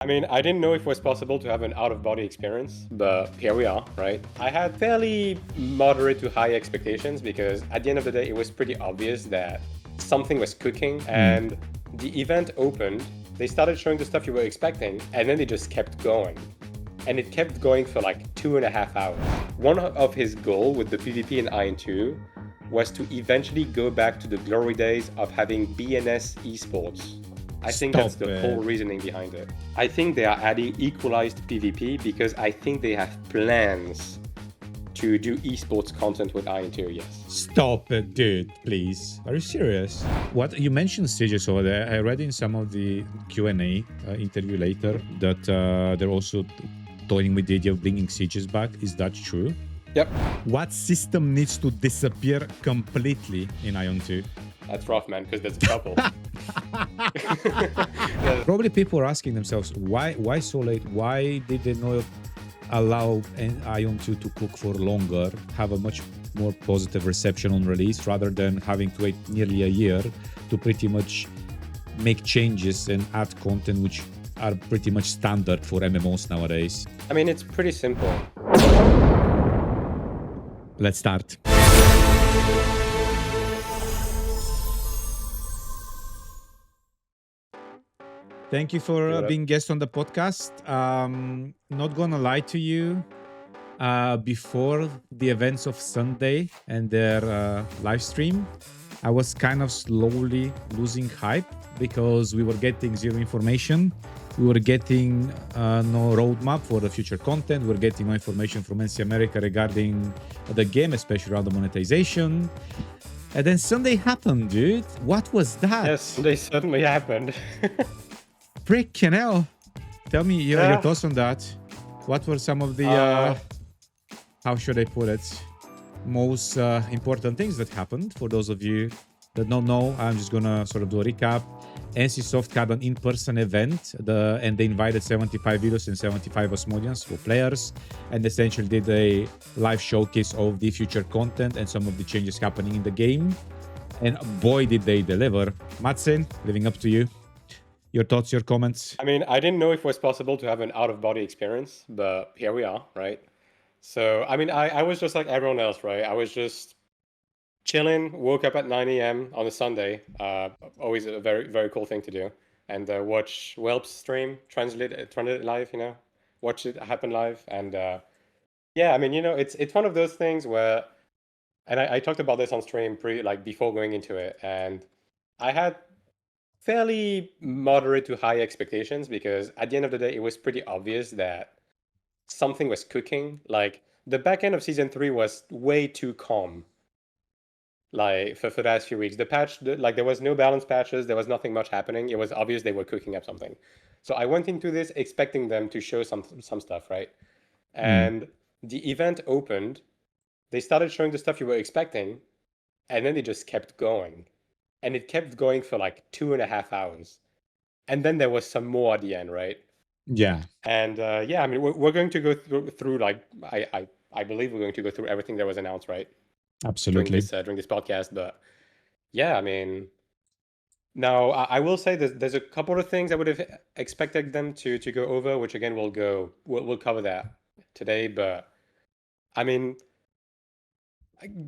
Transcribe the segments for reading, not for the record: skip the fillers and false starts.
I mean, I didn't know if it was possible to have an out-of-body experience, but here we are, right? I had fairly moderate to high expectations because at the end of the day, it was pretty obvious that something was cooking and the event opened, they started showing the stuff you were expecting, and then they just kept going. And it kept going for like 2.5 hours. One of his goals with the PvP in Aion 2 was to eventually go back to the glory days of having BNS Esports. I think that's Stop the whole it. reasoning behind it. I think they are adding equalized PvP because I think they have plans to do esports content with Iron 2, yes. Stop it, dude, please. Are you serious? What you mentioned sieges over there. I read in some of the Q&A interview later that they're also toying with the idea of bringing sieges back. Is that true? Yep. What system needs to disappear completely in Aion 2? That's rough, man, because there's a couple. Probably people are asking themselves, why so late? Why did they not allow Aion 2 to cook for longer, have a much more positive reception on release, rather than having to wait nearly a year to pretty much make changes and add content which are pretty much standard for MMOs nowadays? I mean, it's pretty simple. Let's start. Thank you for being guest on the podcast. Not gonna lie to you, before the events of Sunday and their live stream, I was kind of slowly losing hype because we were getting zero information. We were getting no roadmap for the future content. We were getting no information from NC America regarding the game, especially around the monetization. And then Sunday happened, dude. What was that? Yes, Sunday certainly happened. Freaking hell. Tell me your thoughts on that. What were some of the, how should I put it, most important things that happened? For those of you that don't know, I'm just going to sort of do a recap. NCSoft had an in-person event, and they invited 75 videos and 75 Osmodians for players, and essentially did a live showcase of the future content and some of the changes happening in the game. And boy, did they deliver. Madsin, living up to you. Your thoughts, your comments? I mean, I didn't know if it was possible to have an out-of-body experience, but here we are, right? So, I mean, I was just like everyone else, right? I was just chilling, woke up at 9 a.m. on a Sunday. Always a very, very cool thing to do. And watch Whelp's stream, translate it live, watch it happen live. And yeah, I mean, it's one of those things where, and I talked about this on stream before going into it, and I had fairly moderate to high expectations because at the end of the day, it was pretty obvious that something was cooking. Like the back end of season 3 was way too calm. Like for the last few weeks, there was no balance patches. There was nothing much happening. It was obvious they were cooking up something. So I went into this expecting them to show some stuff, right? And the event opened. They started showing the stuff you were expecting, and then they just kept going. And it kept going for like 2.5 hours. And then there was some more at the end, right? Yeah. And yeah, I mean, we're going to go through like, I believe we're going to go through everything that was announced, right? Absolutely. During this podcast. But yeah, I mean, now I will say there's a couple of things I would have expected them to go over, which again, we'll cover that today. But I mean,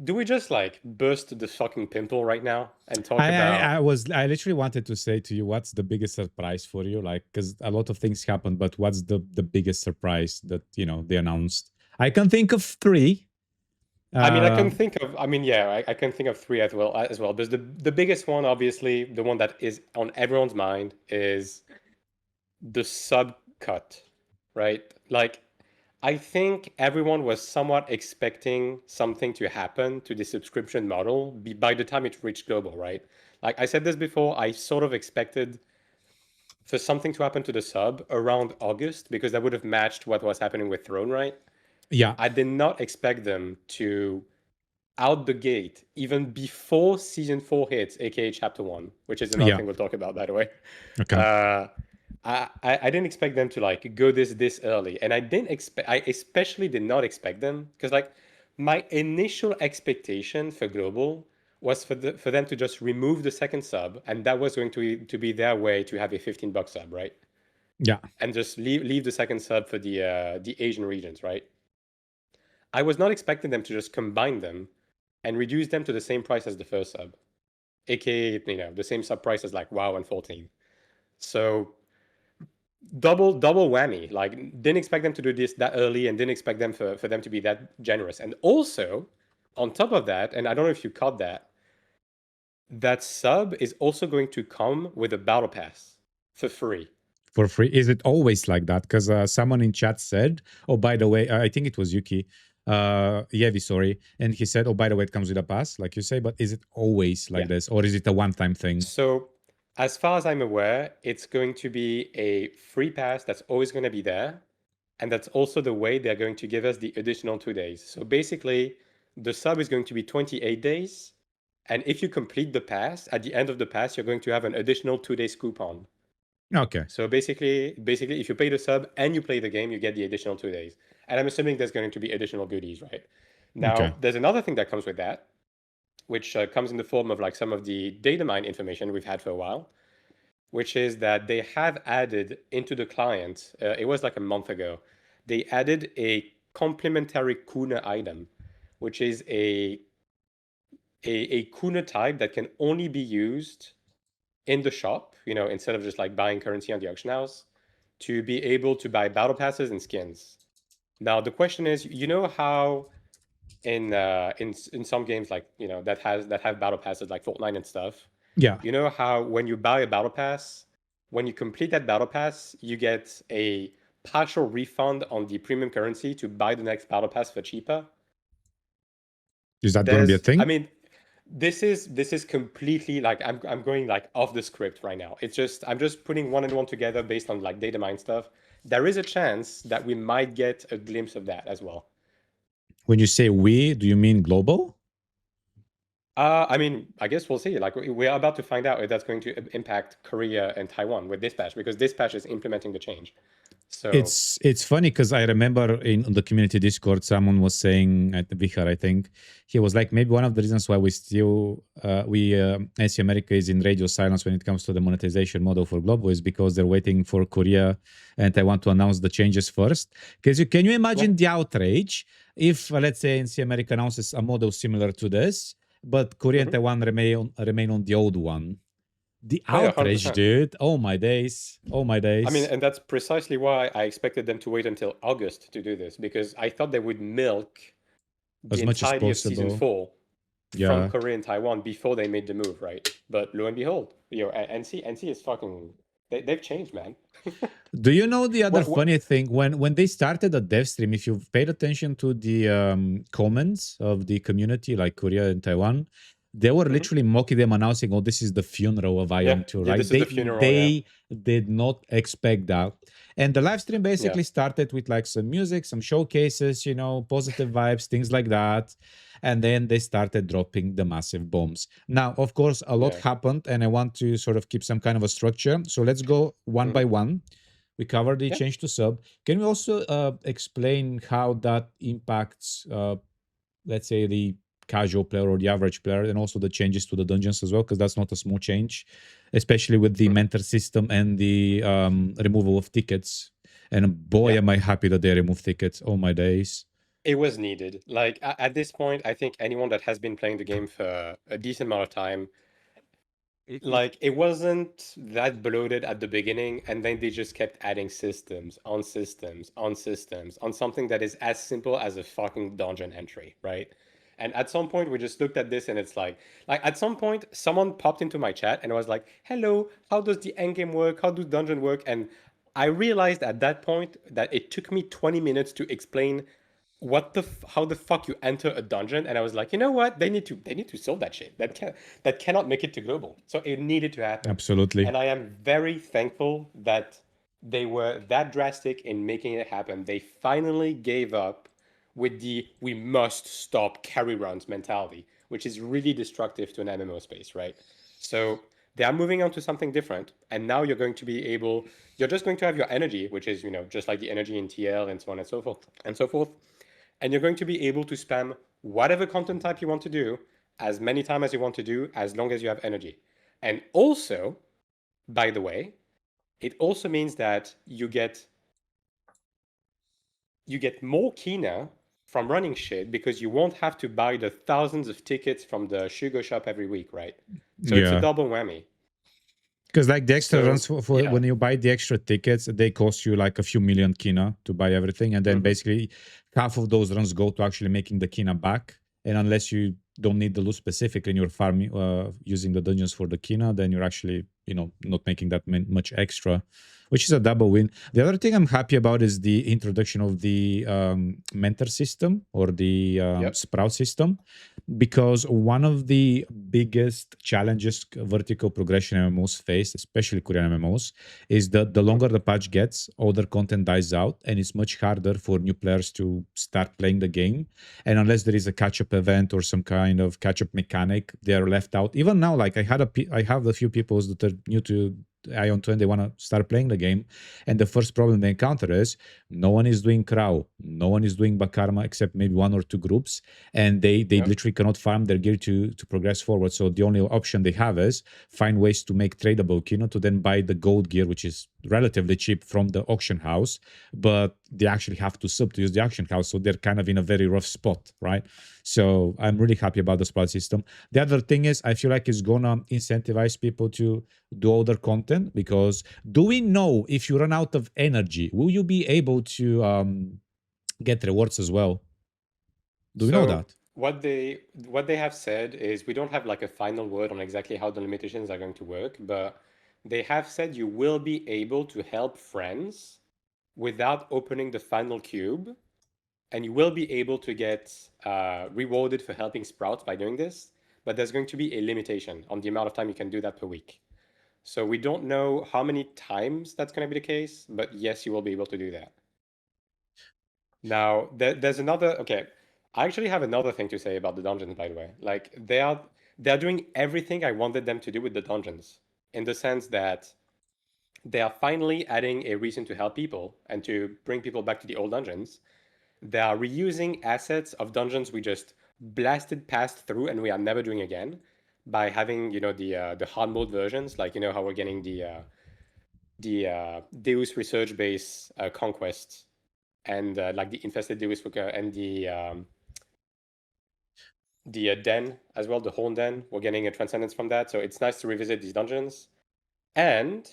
do we just like burst the fucking pimple right now and talk about? I literally wanted to say to you, what's the biggest surprise for you? Like, because a lot of things happened, but what's the biggest surprise that they announced? I can think of three. I mean, I can think of. I mean, yeah, I can think of three as well. But the biggest one, obviously, the one that is on everyone's mind, is the sub cut, right? Like, I think everyone was somewhat expecting something to happen to the subscription model by the time it reached global, right? Like I said this before, I sort of expected for something to happen to the sub around August because that would have matched what was happening with Throne, right? Yeah. I did not expect them to out the gate even before season 4 hits, aka chapter 1, which is another thing we'll talk about, by the way. Okay. I didn't expect them to like go this early, and I especially did not expect them because like my initial expectation for global was for them to just remove the second sub, and that was going to be their way to have a $15 sub, right? Yeah. and just leave the second sub for the Asian regions, right? I was not expecting them to just combine them and reduce them to the same price as the first sub, aka the same sub price as like WoW and 14. So double whammy. Like didn't expect them to do this that early, and didn't expect them for them to be that generous. And also, on top of that, and I don't know if you caught that, that sub is also going to come with a battle pass for free. For free. Is it always like that? Because someone in chat said, oh, by the way, I think it was Yuki, Yevi, sorry. And he said, oh, by the way, it comes with a pass, like you say, but is it always like this? Or is it a one-time thing? So as far as I'm aware, it's going to be a free pass that's always going to be there. And that's also the way they're going to give us the additional 2 days. So basically, the sub is going to be 28 days. And if you complete the pass, at the end of the pass, you're going to have an additional 2 days coupon. Okay. So basically, if you pay the sub and you play the game, you get the additional 2 days. And I'm assuming there's going to be additional goodies, right? Now, Okay. there's another thing that comes with that, which comes in the form of like some of the data mine information we've had for a while, which is that they have added into the client, it was like a month ago, they added a complementary Kuna item, which is a Kuna type that can only be used in the shop, instead of just like buying currency on the auction house, to be able to buy battle passes and skins. Now the question is, how in some games like that have battle passes like Fortnite and stuff, Yeah. you know how when you buy a battle pass, when you complete that battle pass, you get a partial refund on the premium currency to buy the next battle pass for cheaper. Is that going to be a I thing? mean, this is completely like I'm going like off the script right now. It's just I'm just putting one and one together based on like data mine stuff. There is a chance that we might get a glimpse of that as well. When you say we, do you mean global? I mean, I guess we'll see. Like we are about to find out if that's going to impact Korea and Taiwan with Dispatch, because Dispatch is implementing the change. So It's funny because I remember in the community Discord, someone was saying at Vihar, I think he was like, maybe one of the reasons why we still NC America is in radio silence when it comes to the monetization model for global is because they're waiting for Korea and Taiwan to announce the changes first. Because can you imagine the outrage if let's say NC America announces a model similar to this, but Korea and Taiwan remain on the old one? The oh yeah, outrage, 100%. dude. Oh my days. Oh my I mean, days. and that's precisely why I expected them to wait until August to do this, because I thought they would milk As the much as entirety of season possible. 4 from Yeah. Korea and Taiwan before they made the move, right? But lo and behold, NC is fucking. They've changed, man. Do you know the other What? funny thing? When they started the dev stream, if you've paid attention to the comments of the community, like Korea and Taiwan, they were Mhm. literally mocking them, announcing, "Oh, this is the funeral of Yeah, Aion 2," yeah. right? This is the funeral. Yeah. They did not expect that. And the live stream Yeah. basically started with like some music, some showcases, positive vibes, things like that. And then they started dropping the massive bombs. Now, of course, a lot Yeah. happened, and I want to sort of keep some kind of a structure. So let's go one by Mhm. one. We covered the Yeah. change to sub. Can we also explain how that impacts, let's say, the casual player or the average player, and also the changes to the dungeons as well? Because that's not a small change, especially with the Mhm. mentor system and the removal of tickets. And boy, Yeah. am I happy that they remove tickets. Oh my days. It was needed. Like at this point, I think anyone that has been playing the game for a decent amount of time, like it wasn't that bloated at the beginning, and then they just kept adding systems on systems on systems on something that is as simple as a fucking dungeon entry, right? And at some point we just looked at this and it's like at some point someone popped into my chat and was like, hello, how does the endgame work, how does dungeon work? And I realized at that point that it took me 20 minutes to explain how the fuck you enter a dungeon. And I was like, you know what, they need to solve that shit. That cannot make it to global. So it needed to happen. Absolutely. And I am very thankful that they were that drastic in making it happen. They finally gave up with the we must stop carry runs mentality, which is really destructive to an MMO space, right? So they are moving on to something different, and now you're just going to have your energy, which is just like the energy in TL and so on and so forth and so forth, and you're going to be able to spam whatever content type you want to do as many times as you want to do, as long as you have energy. And also, by the way, it also means that you get more kina from running shit because you won't have to buy the thousands of tickets from the sugar shop every week, right? So it's a Yeah. double whammy. Because like the extra So runs for yeah. when you buy the extra tickets, they cost you like a few million kina to buy everything, and then basically half of those runs go to actually making the kina back. And unless you don't need the loot specifically and you're farming using the dungeons for the kina, then you're actually not making that much extra, which is a double win. The other thing I'm happy about is the introduction of the mentor system or the Yep. sprout system, because one of the biggest challenges vertical progression MMOs face, especially Korean MMOs, is that the longer the patch gets, older content dies out, and it's much harder for new players to start playing the game. And unless there is a catch-up event or some kind of catch-up mechanic, they are left out. Even now, like I have a few people that are new to Aion 2 and they want to start playing the game, and the first problem they encounter is no one is doing Crow, no one is doing Bakarma except maybe one or two groups, and they literally cannot farm their gear to progress forward. So the only option they have is find ways to make tradable kino to then buy the gold gear, which is relatively cheap from the auction house, but they actually have to sub to use the auction house, so they're kind of in a very rough spot, right? So I'm really happy about the spot system. The other thing is I feel like it's gonna incentivize people to do other content, because do we know if you run out of energy, will you be able to get rewards as well? Do we know So that? what they have said is we don't have like a final word on exactly how the limitations are going to work, but they have said you will be able to help friends without opening the final cube, and you will be able to get rewarded for helping Sprouts by doing this. But there's going to be a limitation on the amount of time you can do that per week. So we don't know how many times that's going to be the case, but yes, you will be able to do that. Now, there's another. Okay, I actually have another thing to say about the dungeons, by the way. Like they're doing everything I wanted them to do with the dungeons, in the sense that they are finally adding a reason to help people and to bring people back to the old dungeons. They are reusing assets of dungeons we just blasted past through and we are never doing again, by having the hard mode versions, like how we're getting the Deus Research base conquest, and like the infested Deus and the den as well, the Horn Den. We're getting a transcendence from that, so it's nice to revisit these dungeons, and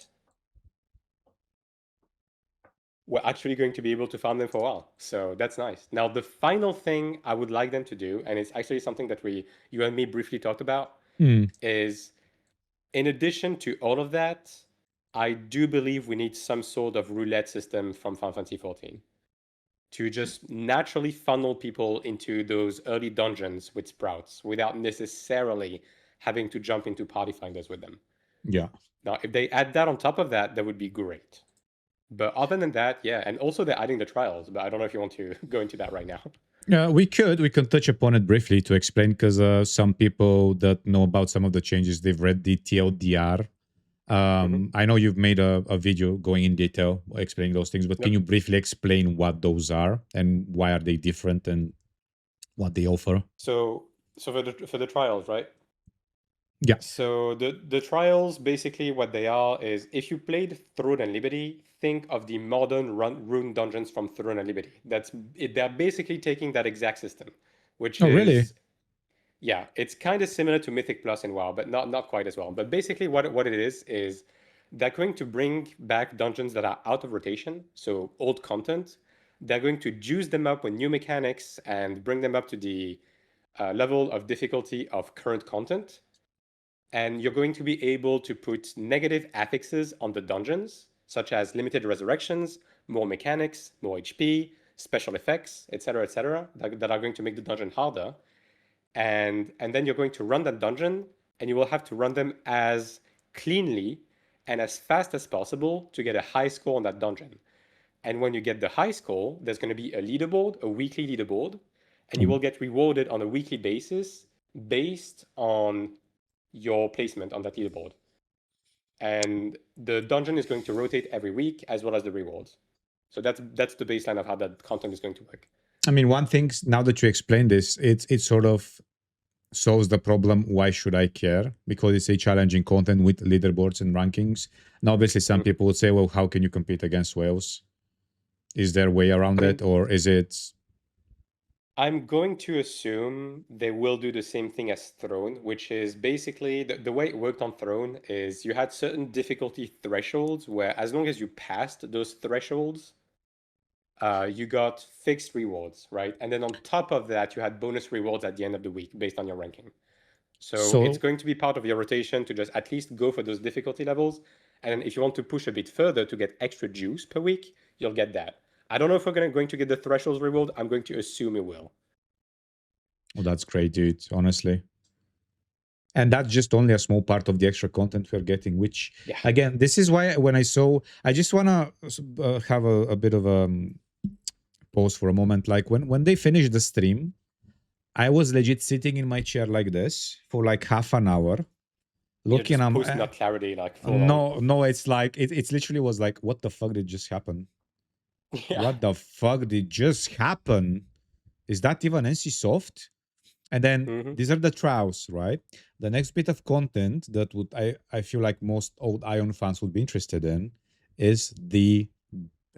we're actually going to be able to farm them for a while. So that's nice. Now, the final thing I would like them to do, and it's actually something that you and me briefly talked about, is in addition to all of that, I do believe we need some sort of roulette system from Final Fantasy 14 to just naturally funnel people into those early dungeons with sprouts without necessarily having to jump into party finders with them. Yeah. Now, if they add that on top of that, that would be great. But other than that, yeah, and also they're adding the trials, but I don't know if you want to go into that right now. We can touch upon it briefly to explain, because some people that know about some of the changes, they've read the TLDR. I know you've made a video going in detail explaining those things, but can Yep. you briefly explain what those are and why are they different and what they offer? So for the trials, right? Yeah. So the trials, basically what they are is, if you played Throne and Liberty, think of the modern rune dungeons from Throne and Liberty. That's it. They're basically taking that exact system, which Oh, really? is, yeah, it's kind of similar to Mythic Plus in WoW, but not quite as well. But basically what it is they're going to bring back dungeons that are out of rotation, so old content. They're going to juice them up with new mechanics and bring them up to the level of difficulty of current content, and you're going to be able to put negative affixes on the dungeons, such as limited resurrections, more mechanics, more HP, special effects, etc., that are going to make the dungeon harder. And then you're going to run that dungeon, and you will have to run them as cleanly and as fast as possible to get a high score on that dungeon. And when you get the high score, there's going to be a leaderboard, a weekly leaderboard, and you will get rewarded on a weekly basis based on your placement on that leaderboard. And the dungeon is going to rotate every week, as well as the rewards. So that's the baseline of how that content is going to work. I mean, one thing, now that you explained this, it's sort of solves the problem, why should I care? Because it's a challenging content with leaderboards and rankings. Now, obviously, some people would say, well, how can you compete against whales? Is there a way around it, or is it? I'm going to assume they will do the same thing as Throne, which is basically the way it worked on Throne is you had certain difficulty thresholds where as long as you passed those thresholds, you got fixed rewards, right? And then on top of that, you had bonus rewards at the end of the week based on your ranking. So it's So going to be part of your rotation to just at least go for those difficulty levels. And if you want to push a bit further to get extra juice per week, you'll get that. I don't know if we're going to get the thresholds reward. I'm going to assume it will. well, that's great, dude, honestly. And that's just only a small part of the extra content we're getting, which, Yeah. again, this is why when I saw, I just want to have a bit of a pause for a moment. Like when they finished the stream, I was legit sitting in my chair like this for like half an hour, looking. Just posting that clarity like full no, it's like it's literally was like, what the fuck did just happen? Yeah. What the fuck did just happen? Is that even NC And then these are the trials, right? The next bit of content that would I feel like most old Aion fans would be interested in is the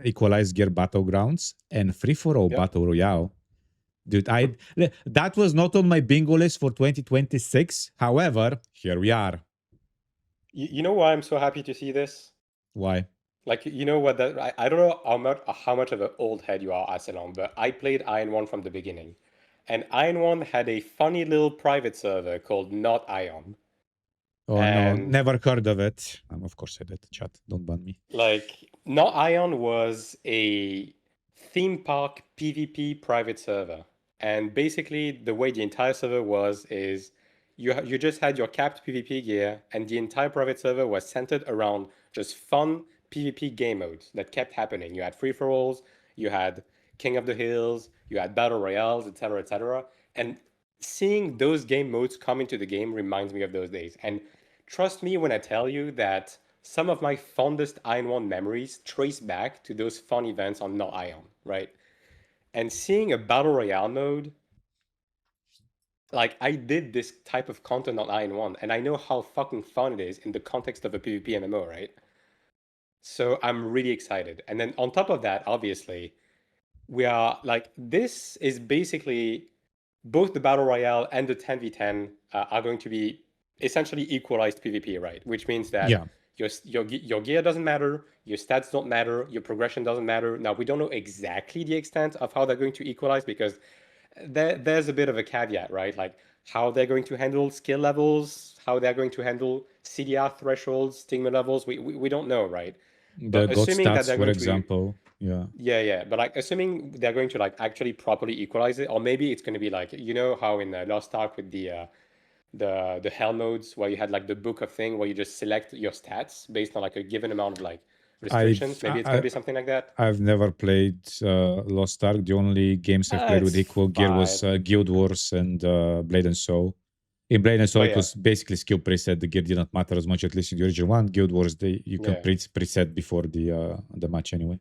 Equalized Gear Battlegrounds and Free for All Battle Royale. Dude, that was not on my bingo list for 2026. However, here we are. You know why I'm so happy to see this? Why? Like, you know what? I don't know how much of an old head you are, Arsenal, but I played Iron 1 from the beginning. And Iron 1 had a funny little private server called Not Ion. Oh, no, never heard of it. Of course I did. Chat, don't ban me. Like, Not Ion was a theme park PvP private server. And basically, the way the entire server was is you just had your capped PvP gear, and the entire private server was centered around just fun PvP game modes that kept happening. You had free for alls, you had King of the Hills, you had battle royales, etc., etc. And seeing those game modes come into the game reminds me of those days. And trust me when I tell you that some of my fondest Ion 1 memories trace back to those fun events on Not Ion, right? And seeing a battle royale mode, like I did this type of content on Ion 1, and I know how fucking fun it is in the context of a PvP MMO, right? So I'm really excited. And then on top of that, obviously, we are like, this is basically both the battle royale and the 10v10 are going to be essentially equalized PvP, right? Which means that your gear doesn't matter, your stats don't matter, your progression doesn't matter. Now we don't know exactly the extent of how they're going to equalize because there's a bit of a caveat, right? Like how they're going to handle skill levels, how they're going to handle CDR thresholds, stigma levels. We don't know, right? The But god assuming that stats, they're for going to example. yeah, but like assuming they're going to like actually properly equalize it, or maybe it's going to be like you know how in Lost Ark with the hell modes where you had like the book of thing where you just select your stats based on like a given amount of like restrictions. Maybe it's going to be something like that. I've never played Lost Ark. The only games I've played with It's equal gear was Guild Wars and Blade and Soul. In Blade and Soul, it was basically skill preset. The gear did not matter as much, at least in the original one. Guild Wars, you can preset before the match anyway,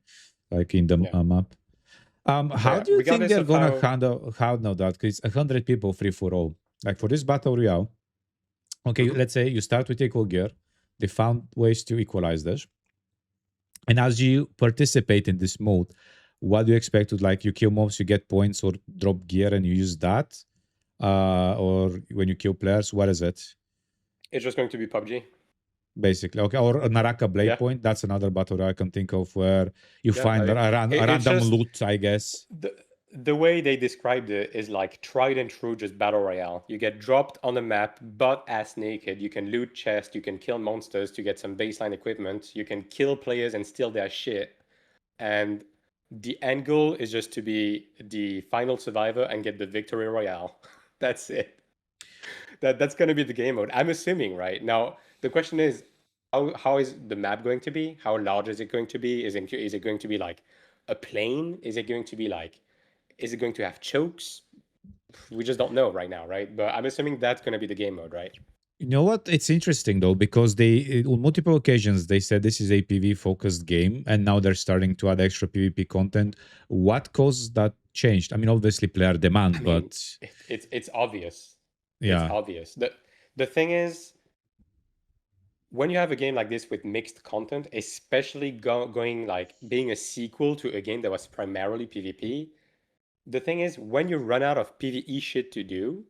like in the map. How do you think they're gonna handle that? Because 100 people free for all. Like for this battle royale, okay, let's say you start with equal gear. They found ways to equalize this. And as you participate in this mode, what do you expect? To like you kill mobs, you get points or drop gear, and you use that, or when you kill players, what is it? It's just going to be PUBG. Basically, okay, or a Naraka Blade Point. That's another battle I can think of where you find a random loot, I guess. The way they described it is like tried and true, just battle royale. You get dropped on the map, butt ass naked. You can loot chests, you can kill monsters to get some baseline equipment. You can kill players and steal their shit. And the end goal is just to be the final survivor and get the victory royale. That's it. That's gonna be the game mode. I'm assuming, right? Now the question is, how is the map going to be? How large is it going to be? Is it going to be like a plane? Is it going to be like is it going to have chokes? We just don't know right now, right? But I'm assuming that's going to be the game mode, right? You know what? It's interesting though, because they on multiple occasions they said this is a PvP focused game, and now they're starting to add extra PvP content. What caused that change? I mean, obviously player demand, but it's obvious. It's Yeah. obvious. The thing is, when you have a game like this with mixed content, especially going like being a sequel to a game that was primarily PvP, the thing is, when you run out of PvE shit to do,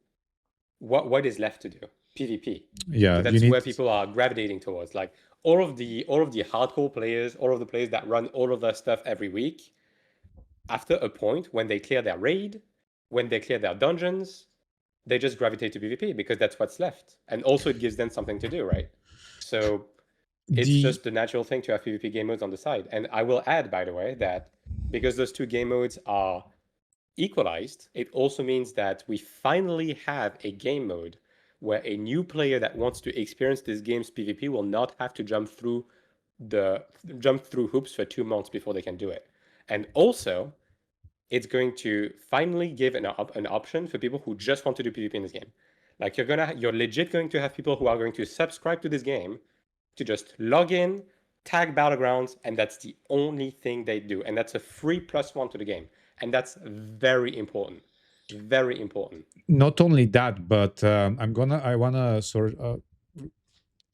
what is left to do? PvP. Yeah. Because You that's where need. people are gravitating towards. Like all of the hardcore players, all of the players that run all of their stuff every week, after a point when they clear their raid, when they clear their dungeons, they just gravitate to PvP because that's what's left. And also it gives them something to do, right? So it's The just the natural thing to have PvP game modes on the side. And I will add, by the way, that because those two game modes are equalized, it also means that we finally have a game mode where a new player that wants to experience this game's PvP will not have to jump through hoops for 2 months before they can do it. And also, it's going to finally give an option for people who just want to do PvP in this game. Like you're legit going to have people who are going to subscribe to this game to just log in, tag Battlegrounds, and that's the only thing they do. And that's a free +1 to the game. And that's very important. Very important. Not only that, but I wanna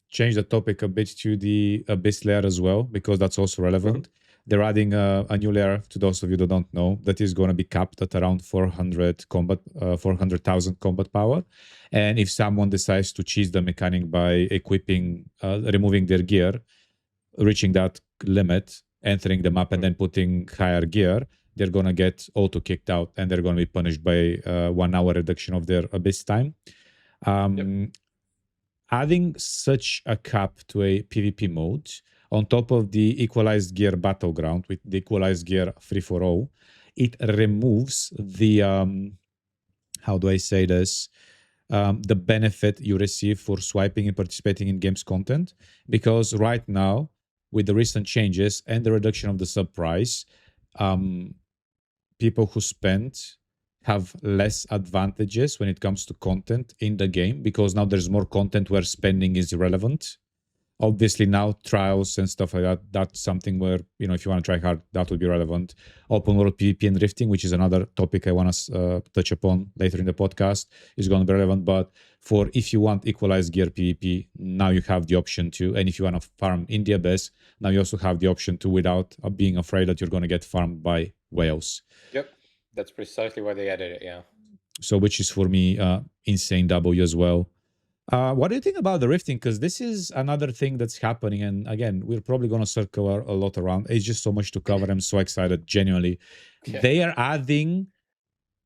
change the topic a bit to the abyss layer as well, because that's also relevant. Mm-hmm. They're adding a new layer, to those of you that don't know, that is going to be capped at around 400,000 combat power. And if someone decides to cheese the mechanic by removing their gear, reaching that limit, entering the map, and then putting higher gear, they're going to get auto kicked out, and they're going to be punished by 1 hour reduction of their abyss time. Yep. Adding such a cap to a PvP mode on top of the equalized gear battleground with the equalized gear free for all, it removes the how do I say this? The benefit you receive for swiping and participating in games content, because right now, with the recent changes and the reduction of the sub price, people who spend have less advantages when it comes to content in the game, because now there's more content where spending is irrelevant. Obviously now trials and stuff like that, that's something where, if you want to try hard, that would be relevant. Open world PvP and drifting, which is another topic I want to touch upon later in the podcast, is going to be relevant. But for if you want equalized gear PvP, now you have the option to. And if you want to farm in the abyss, now you also have the option to, without being afraid that you're going to get farmed by whales. Yep. That's precisely why they added it, yeah. So which is for me insane W as well. What do you think about the rifting? Because this is another thing that's happening. And again, we're probably going to circle a lot around. It's just so much to cover. I'm so excited, genuinely. Yeah. They are adding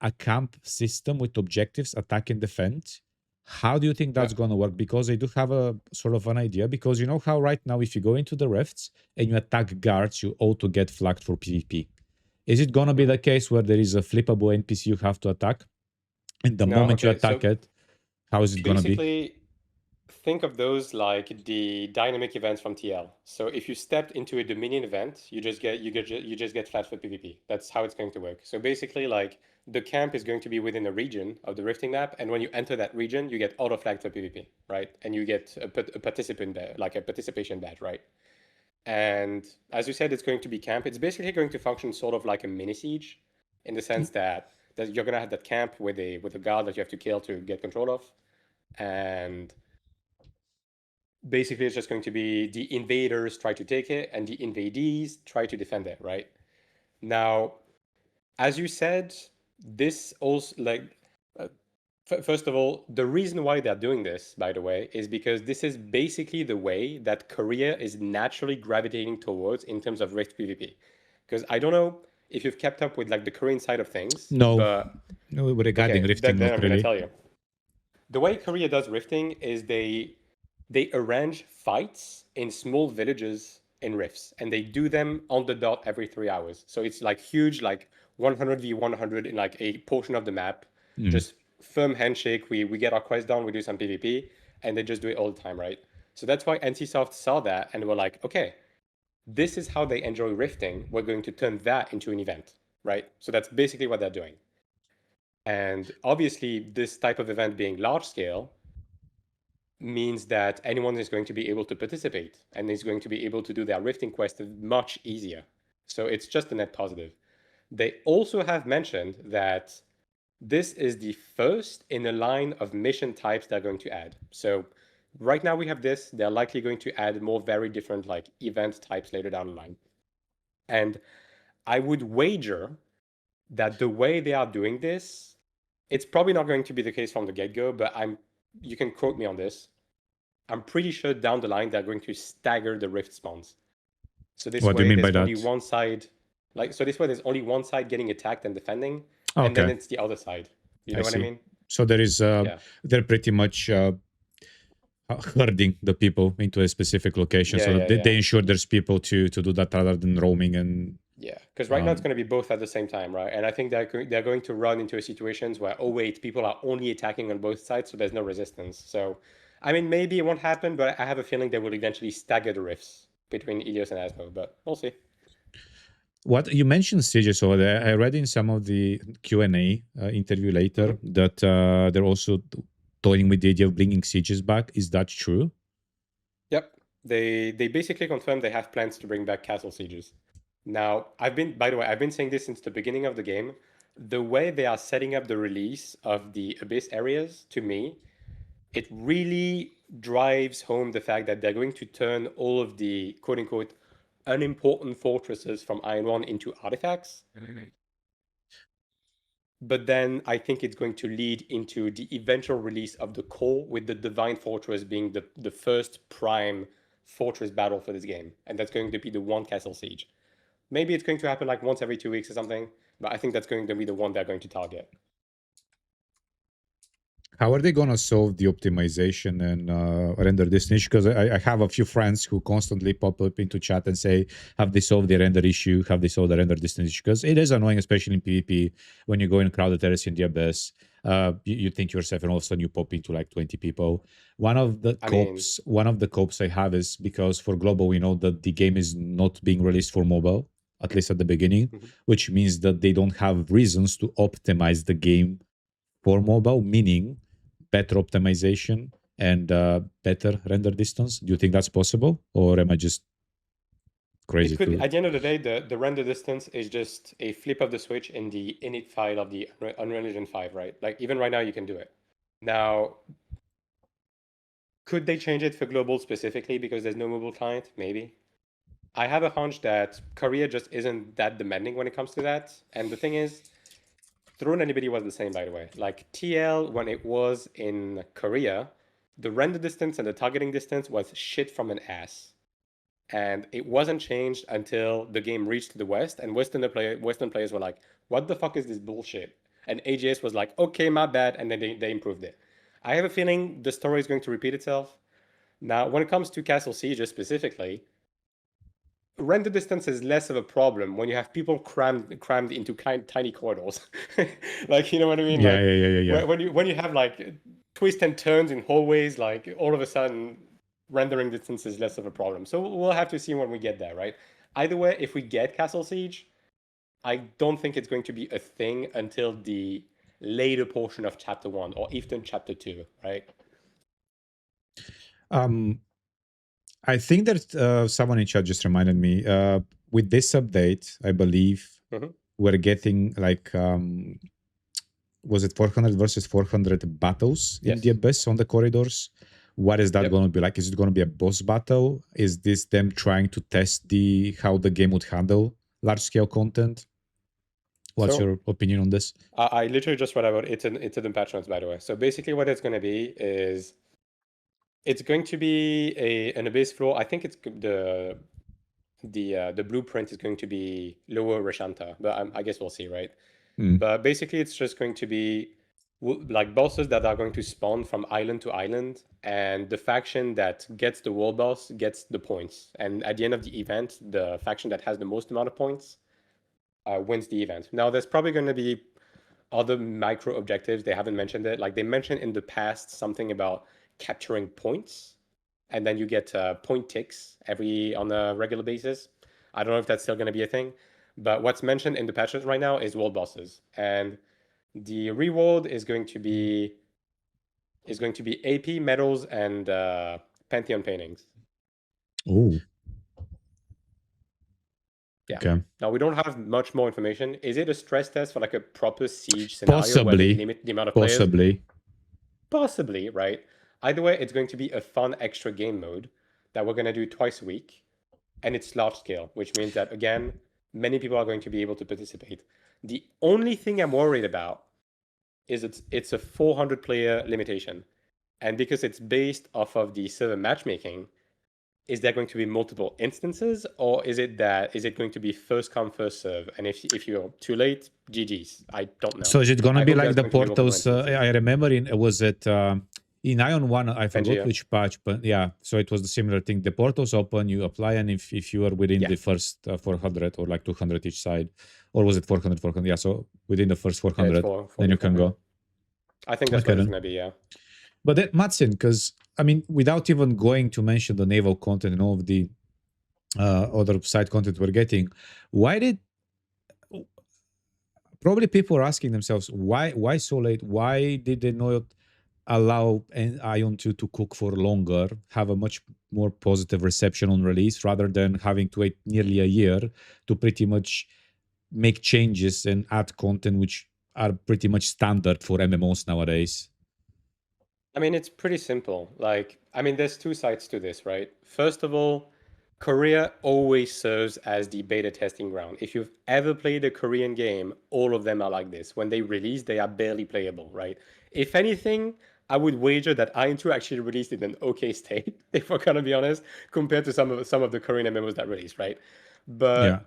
a camp system with objectives, attack and defend. How do you think that's going to work? Because I do have a sort of an idea. Because you know how right now, if you go into the rifts and you attack guards, you auto get flagged for PvP. Is it going to be the case where there is a flippable NPC you have to attack? And the No, moment you okay. attack So it, how is it going to be? basically, think of those like the dynamic events from TL. So if you stepped into a Dominion event, you just get flat for PvP. That's how it's going to work. So basically, like the camp is going to be within a region of the rifting map, and when you enter that region, you get auto flagged for PvP, right? And you get a participant badge, like a participation badge, right? And as you said, it's going to be camp. It's basically going to function sort of like a mini siege, in the sense that you're gonna have that camp with a guard that you have to kill to get control of, and basically it's just going to be the invaders try to take it and the invadees try to defend it, right? Now, as you said, this also like first of all, the reason why they're doing this, by the way, is because this is basically the way that Korea is naturally gravitating towards in terms of Rift PvP. Because I don't know if you've kept up with like the Korean side of things, No, but no, regarding okay, rifting, then not I'm gonna really. tell you. The way Korea does rifting is they arrange fights in small villages in rifts, and they do them on the dot every 3 hours. So it's like huge, like 100v100 in like a portion of the map. Mm. Just firm handshake. We get our quest done. We do some PvP, and they just do it all the time, right? So that's why NCSoft saw that and were like, okay, this is how they enjoy rifting. We're going to turn that into an event, right? So that's basically what they're doing. And obviously, this type of event being large scale means that anyone is going to be able to participate and is going to be able to do their rifting quest much easier. So it's just a net positive. They also have mentioned that This is the first in a line of mission types they're going to add. So right now we have this. They're likely going to add more very different like event types later down the line. And I would wager that the way they are doing this, it's probably not going to be the case from the get-go, but you can quote me on this. I'm pretty sure down the line they're going to stagger the rift spawns. So this What do you way mean by there's only that? one side, like so this way there's only one side getting attacked and defending, and then Okay, it's the other side. You I know what I see. mean? So there is Yeah. they're pretty much herding the people into a specific location Yeah, so that yeah, they yeah. ensure there's people to do that rather than roaming and Yeah, because right now it's going to be both at the same time, right? And I think they're going to run into situations where, oh wait, people are only attacking on both sides, so there's no resistance. So, I mean, maybe it won't happen, but I have a feeling they will eventually stagger the rifts between Ilios and Asmo, but we'll see. what you mentioned sieges over there. I read in some of the Q&A interview later Mm-hmm. that they're also toying with the idea of bringing sieges back. Is that true? Yep. They basically confirmed they have plans to bring back castle sieges. Now, by the way, I've been saying this since the beginning of the game. The way they are setting up the release of the Abyss areas, to me, it really drives home the fact that they're going to turn all of the quote unquote unimportant fortresses from Iron 1 into artifacts. But then I think it's going to lead into the eventual release of the core, with the Divine Fortress being the first prime fortress battle for this game. And that's going to be the one castle siege. Maybe it's going to happen like once every 2 weeks or something, but I think that's going to be the one they're going to target. How are they going to solve the optimization and render this niche? Because I have a few friends who constantly pop up into chat and say, have they solved the render issue? Have they solved the render distance issue? Because it is annoying, especially in PvP, when you go in crowded areas in the abyss. You think yourself, and all of a sudden you pop into like 20 people. One of the I mean, copes I have is because for global, we know that the game is not being released for mobile, at least at the beginning, mhm. which means that they don't have reasons to optimize the game for mobile, meaning better optimization and better render distance. Do you think that's possible, or am I just It crazy could be, to? at the end of the day, the render distance is just a flip of the switch in the init file of the Unreal Engine 5, right? Like even right now you can do it. Now, could they change it for global specifically because there's no mobile client? Maybe. I have a hunch that Korea just isn't that demanding when it comes to that. And the thing is, Throne Anybody was the same, by the way. Like TL, when it was in Korea, the render distance and the targeting distance was shit from an ass. And it wasn't changed until the game reached the West, and Western players were like, "What the fuck is this bullshit?" And AGS was like, "Okay, my bad," and then they improved it. I have a feeling the story is going to repeat itself. Now, when it comes to Castle Siege specifically, render distance is less of a problem when you have people crammed into tiny corridors. Like, you know what I mean? Yeah, Like yeah, yeah, yeah, yeah. when you have like twists and turns in hallways, like all of a sudden rendering distance is less of a problem. So we'll have to see when we get there, right? Either way, if we get Castle Siege, I don't think it's going to be a thing until the later portion of Chapter 1 or even Chapter 2, right? Um, I think that someone in chat just reminded me. With this update, I believe Mm-hmm. we're getting like was it 400 versus 400 battles in the Yes. abyss on the corridors? What is that Yep. going to be like? Is it going to be a boss battle? Is this them trying to test the how the game would handle large scale content? What's So your opinion on this? I literally just read about it in the patch notes, by the way. So basically, what it's going to be is it's going to be an abyss floor. I think it's the blueprint is going to be lower Rashanta, but I guess we'll see, right? Mm. But basically, it's just going to be like bosses that are going to spawn from island to island, and the faction that gets the world boss gets the points. And at the end of the event, the faction that has the most amount of points wins the event. Now, there's probably going to be other micro objectives. They haven't mentioned it. Like they mentioned in the past something about capturing points, and then you get point ticks every on a regular basis. I don't know if that's still going to be a thing, but what's mentioned in the patches right now is world bosses, and the reward is going to be AP medals and Pantheon paintings. Oh, Yeah. Okay. Now we don't have much more information. Is it a stress test for like a proper siege scenario where they limit the amount of players? Possibly, right? Either way, it's going to be a fun extra game mode that we're going to do twice a week. And it's large scale, which means that, again, many people are going to be able to participate. The only thing I'm worried about is it's a 400 player limitation. And because it's based off of the server matchmaking, is there going to be multiple instances, or is it going to be first come first serve? And if you're too late, GG's. I don't know. So is it gonna I be hope like there's the going to be multiple portals? instances. I remember was it in Aion 1? I forgot NGO. which patch, but yeah. So it was the similar thing. The portals open, you apply, and if you are within the first 400 or like 200 each side, or was it 400, 400? Yeah. So within the first 400, then you can go. I think that's what it's gonna be. Yeah. But that Madsin, because I mean, without even going to mention the naval content and all of the other side content we're getting, why did probably people are asking themselves why so late? Why did they not allow Aion to cook for longer, have a much more positive reception on release, rather than having to wait nearly a year to pretty much make changes and add content which are pretty much standard for MMOs nowadays? I mean, it's pretty simple. Like, I mean, there's two sides to this, right? First of all, Korea always serves as the beta testing ground. If you've ever played a Korean game, all of them are like this. When they release, they are barely playable, right? If anything, I would wager that Aion 2 actually released in an okay state, if we're gonna be honest, compared to some of the Korean MMOs that release, right? Yeah. But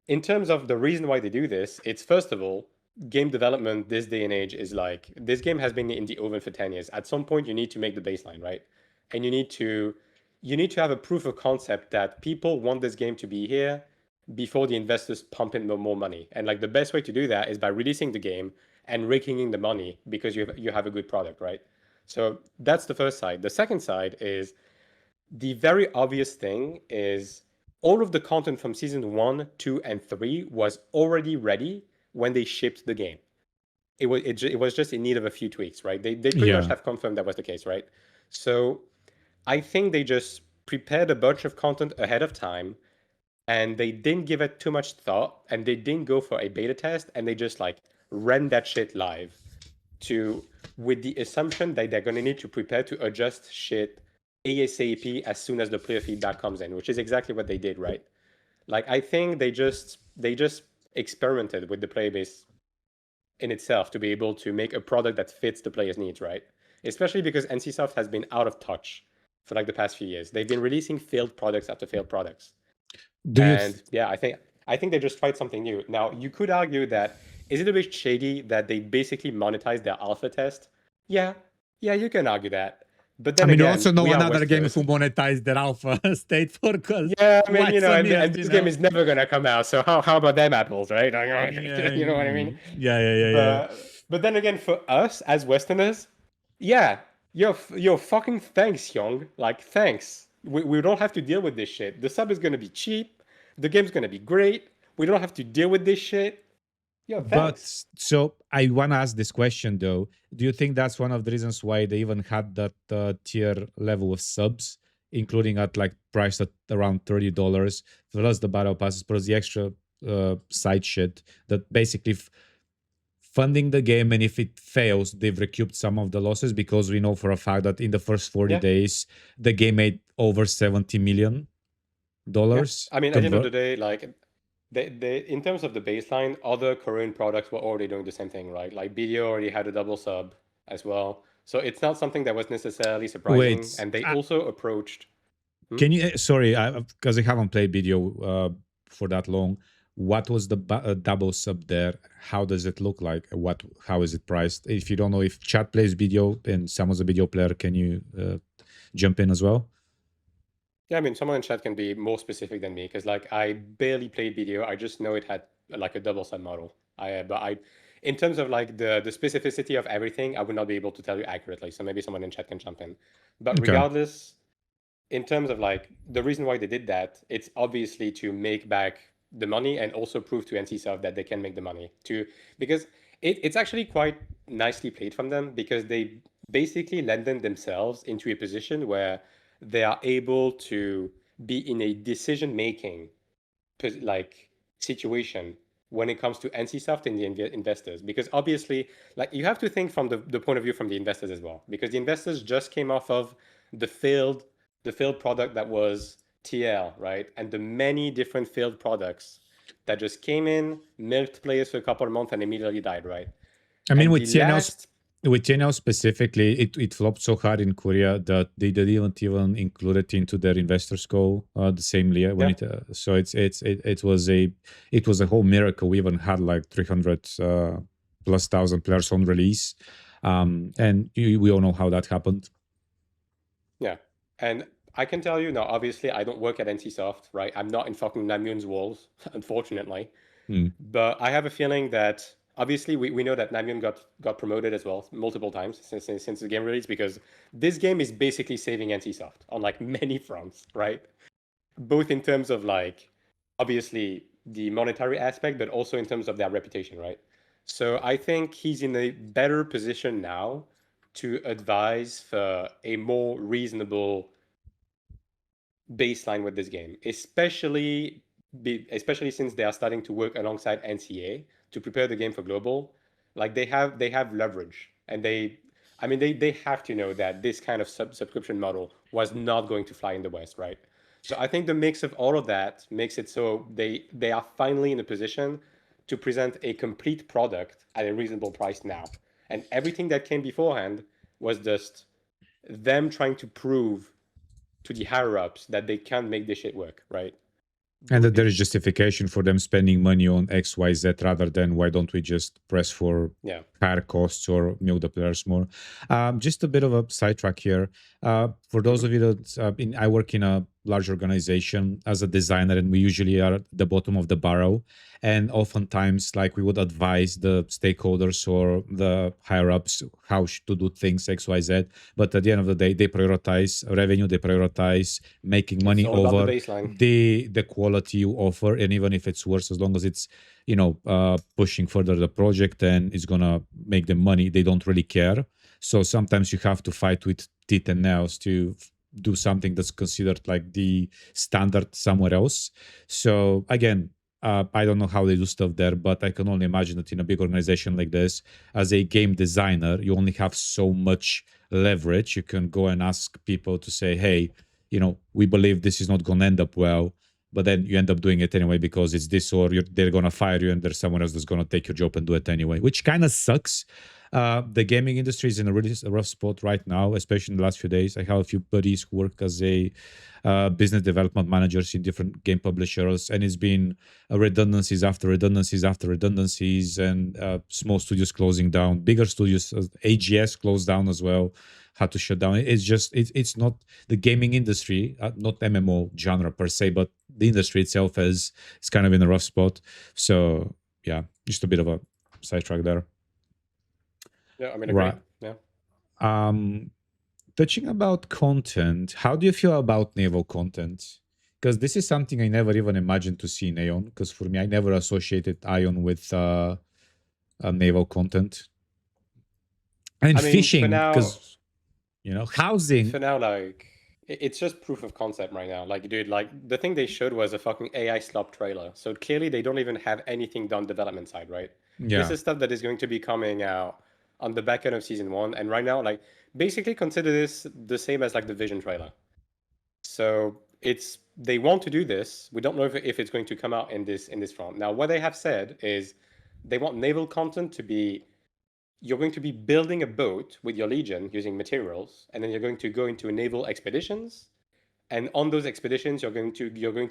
in terms of the reason why they do this, it's first of all, game development this day and age is like this game has been in the oven for 10 years. At some point you need to make the baseline, right? And you need to have a proof of concept that people want this game to be here before the investors pump in more money. And like the best way to do that is by releasing the game and raking in the money because you have a good product, right? So that's the first side. The second side is the very obvious thing is all of the content from season 1, 2, and 3 was already ready when they shipped the game. It was just in need of a few tweaks, right? They pretty much have confirmed that was the case, right? So I think they just prepared a bunch of content ahead of time and they didn't give it too much thought and they didn't go for a beta test and they just like ran that shit live to with the assumption that they're going to need to prepare to adjust shit ASAP as soon as the player feedback comes in, which is exactly what they did, right? Like I think they just experimented with the player base in itself to be able to make a product that fits the player's needs, right? Especially because NCSoft has been out of touch for like the past few years. They've been releasing failed products after failed products. Yeah, I think they just tried something new. Now, you could argue that is it a bit shady that they basically monetized their alpha test? Yeah, you can argue that. But then I mean, you again, also know we are another game Westerners. who monetized their alpha state for Yeah, I mean, quite some years, and this game is never gonna come out. So how about them apples, right? You know what I mean? Yeah. But then again, for us as Westerners, yeah, yo, fucking thanks, Young. Like, thanks. We don't have to deal with this shit. The sub is gonna be cheap. The game's gonna be great. We don't have to deal with this shit. Yo, But thanks. so I want to ask this question though. Do you think that's one of the reasons why they even had that tier level of subs, including at like price at around $30 plus the battle passes plus the extra side shit that basically funding the game, and if it fails, they've recouped some of the losses, because we know for a fact that in the first 40 days the game made over $70 million. I mean, at the end of the day, like they in terms of the baseline, other Korean products were already doing the same thing, right? Like BDO already had a double sub as well. So it's not something that was necessarily surprising. Wait, And they also approached. can you? Sorry, because I haven't played video for that long. What was the double sub there? How does it look like? How is it priced? If you don't know, if chat plays video and someone's a video player, can you jump in as well? Yeah, I mean, someone in chat can be more specific than me because, like, I barely played video. I just know it had like a double sub model. In terms of like the specificity of everything, I would not be able to tell you accurately. So maybe someone in chat can jump in. But Okay. regardless, in terms of like the reason why they did that, it's obviously to make back the money and also prove to NCSoft that they can make the money. Because it's actually quite nicely played from them because they basically lend themselves into a position where they are able to be in a decision making like situation when it comes to NCSoft and the investors, because obviously, like, you have to think from the point of view from the investors as well, because the investors just came off of the failed product that was TL, right, and the many different failed products that just came in, milked players for a couple of months, and immediately died, right? I mean, And with the last, TNL specifically, it flopped so hard in Korea that they didn't even include it into their investors call the same year when yeah, so it was a whole miracle. We even had like 300 plus thousand players on release, and we all know how that happened. yeah, and I can tell you now. Obviously, I don't work at NCSoft, right? I'm not in fucking Namjoon's walls, unfortunately. Mm. But I have a feeling that obviously we know that Namjoon got promoted as well multiple times since the game release, because this game is basically saving NCSoft on like many fronts, right? Both in terms of like obviously the monetary aspect, but also in terms of their reputation, right? So I think he's in a better position now to advise for a more reasonable baseline with this game, especially since they are starting to work alongside NCA to prepare the game for global. Like they have leverage, and they have to know that this kind of subscription model was not going to fly in the West, right? So I think the mix of all of that makes it so they are finally in a position to present a complete product at a reasonable price now. And everything that came beforehand was just them trying to prove to the higher ups that they can make this shit work, right? And that there The is justification for them spending money on XYZ rather than why don't we just press for yeah. higher costs or milk the players more. Just a bit of a sidetrack here. For those Mhm. of you that I work in a large organization as a designer, and we usually are at the bottom of the barrel. And oftentimes, like we would advise the stakeholders or the higher ups how to do things X, Y, Z. But at the end of the day, they prioritize revenue, they prioritize making It's money all about the over baseline. the quality you offer, and even if it's worse, as long as it's pushing further the project and it's gonna make them money, they don't really care. So sometimes you have to fight with teeth and nails to do something that's considered like the standard somewhere else. So again, I don't know how they do stuff there, but I can only imagine that in a big organization like this, as a game designer, you only have so much leverage. You can go and ask people to say, hey, we believe this is not going to end up well, but then you end up doing it anyway because it's this, or they're going to fire you and there's someone else that's going to take your job and do it anyway, which kind of sucks. The gaming industry is in a really rough spot right now, especially in the last few days. I have a few buddies who work as a business development managers in different game publishers, and it's been redundancies after redundancies after redundancies, and small studios closing down, bigger studios, AGS closed down as well, had to shut down. It's not the gaming industry, not MMO genre per se, but the industry itself is kind of in a rough spot. So yeah, just a bit of a sidetrack there. Yeah, I mean, agreed. Right. Yeah. Um, Touching about content, how do you feel about naval content? Because this is something I never even imagined to see in Aion. Because for me, I never associated Aion with naval content and I mean, fishing. Because housing. for now, like, it's just proof of concept right now. Like, dude, like the thing they showed was a fucking AI slop trailer. So clearly, they don't even have anything done development side, right? This Yeah, is stuff that is going to be coming out on the back end of season one. And right now, like, basically consider this the same as like the Vision trailer. So it's they want to do this. We don't know if it's going to come out in this front. Now, what they have said is they want naval content to be you're going to be building a boat with your legion using materials, and then you're going to go into naval expeditions. And on those expeditions, you're going to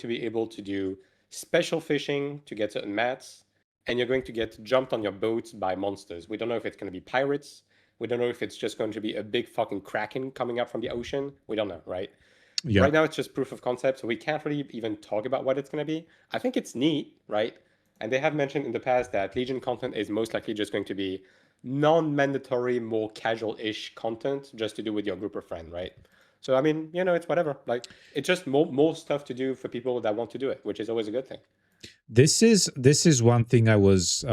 be able to do special fishing to get certain mats, and you're going to get jumped on your boats by monsters. We don't know if it's going to be pirates. We don't know if it's just going to be a big fucking kraken coming out from the ocean. We don't know, right? yeah. Right now it's just proof of concept, so we can't really even talk about what it's going to be. I think it's neat, right? And they have mentioned in the past that Legion content is most likely just going to be non-mandatory, more casual-ish content just to do with your group of friends, right? So I mean, it's whatever. Like it's just more stuff to do for people that want to do it, which is always a good thing. This is one thing I was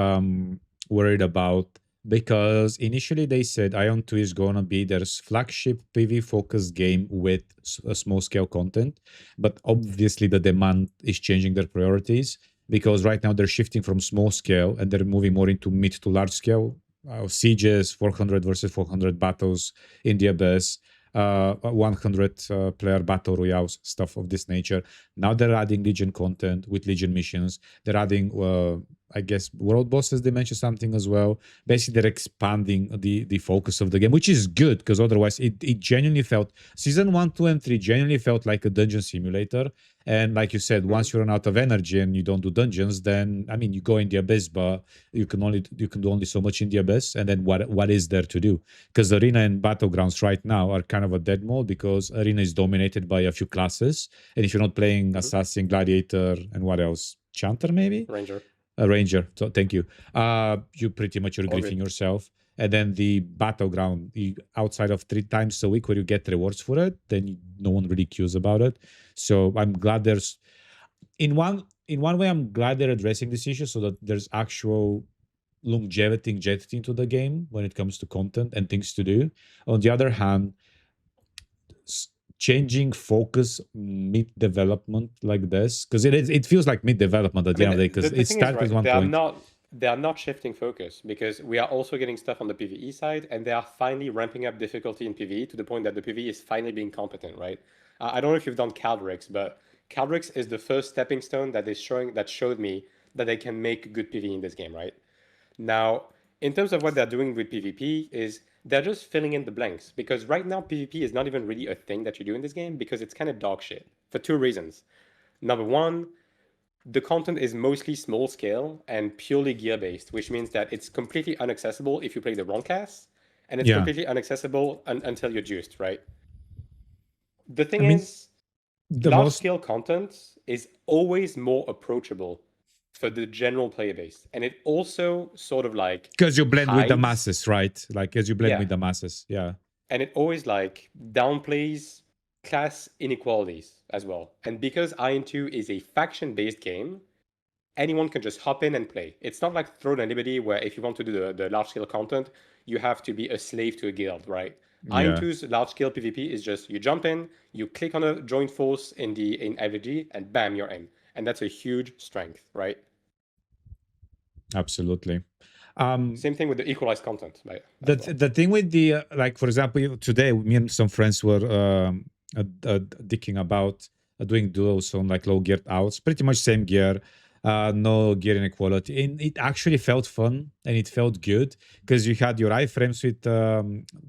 worried about. because initially they said Aion 2 is going to be their flagship PV focused game with a small scale content. But obviously, the demand is changing their priorities because right now they're shifting from small scale and they're moving more into mid to large scale sieges, 400 versus 400 battles in the abyss. 100 player battle royales, stuff of this nature. Now they're adding Legion content with Legion missions. They're adding, I guess, world bosses. They mentioned something as well. Basically, they're expanding the focus of the game, which is good because otherwise it genuinely felt season 1, 2, and 3 genuinely felt like a dungeon simulator. And like you said, once you run out of energy and you don't do dungeons, then I mean you go in the abyss, but you can do only so much in the abyss. And then what is there to do? Because arena and battlegrounds right now are kind of a dead mode because arena is dominated by a few classes, and if you're not playing assassin, gladiator, and what else, chanter maybe, Ranger. a ranger. So thank you. You pretty much you're All griefing good. yourself. And then the battleground, outside of 3 times a week where you get rewards for it, then no one really cares about it. So I'm glad there's in one way I'm glad they're addressing this issue so that there's actual longevity injected into the game when it comes to content and things to do. On the other hand, changing focus mid development like this, because it feels like mid development at I the end mean, of the day, because the it thing is, started at right? one point. They are not shifting focus because we are also getting stuff on the PVE side, and they are finally ramping up difficulty in PVE to the point that the PVE is finally being competent, right? I don't know if you've done Caldrix, but Caldrix is the first stepping stone that showed me that they can make good PVE in this game, right? Now, in terms of what they're doing with PvP, is they're just filling in the blanks because right now PvP is not even really a thing that you do in this game because it's kind of dog shit for two reasons. Number one, the content is mostly small scale and purely gear based, which means that it's completely inaccessible if you play the wrong class, and it's Yeah. completely inaccessible until you're juiced, right? The I thing mean, is, the large most, scale content is always more approachable for the general player base, and it also sort of like because you blend with the hides, masses, right? Like as you blend yeah, with the masses. Yeah. and it always like downplays class inequalities as well. And because Iron 2 is a faction based game, anyone can just hop in and play. It's not like Throne and Liberty, where if you want to do the large scale content, you have to be a slave to a guild, right? Iron Yeah. 2's large scale PvP is just you jump in, you click on a join force in IVG, and bam, you're in. And that's a huge strength, right? Absolutely. Same thing with the equalized content, right? the As well. the thing with the like, for example, today me and some friends were dicking about doing duos on like low geared outs, pretty much same gear, no gear inequality, and it actually felt fun and it felt good because you had your iframes with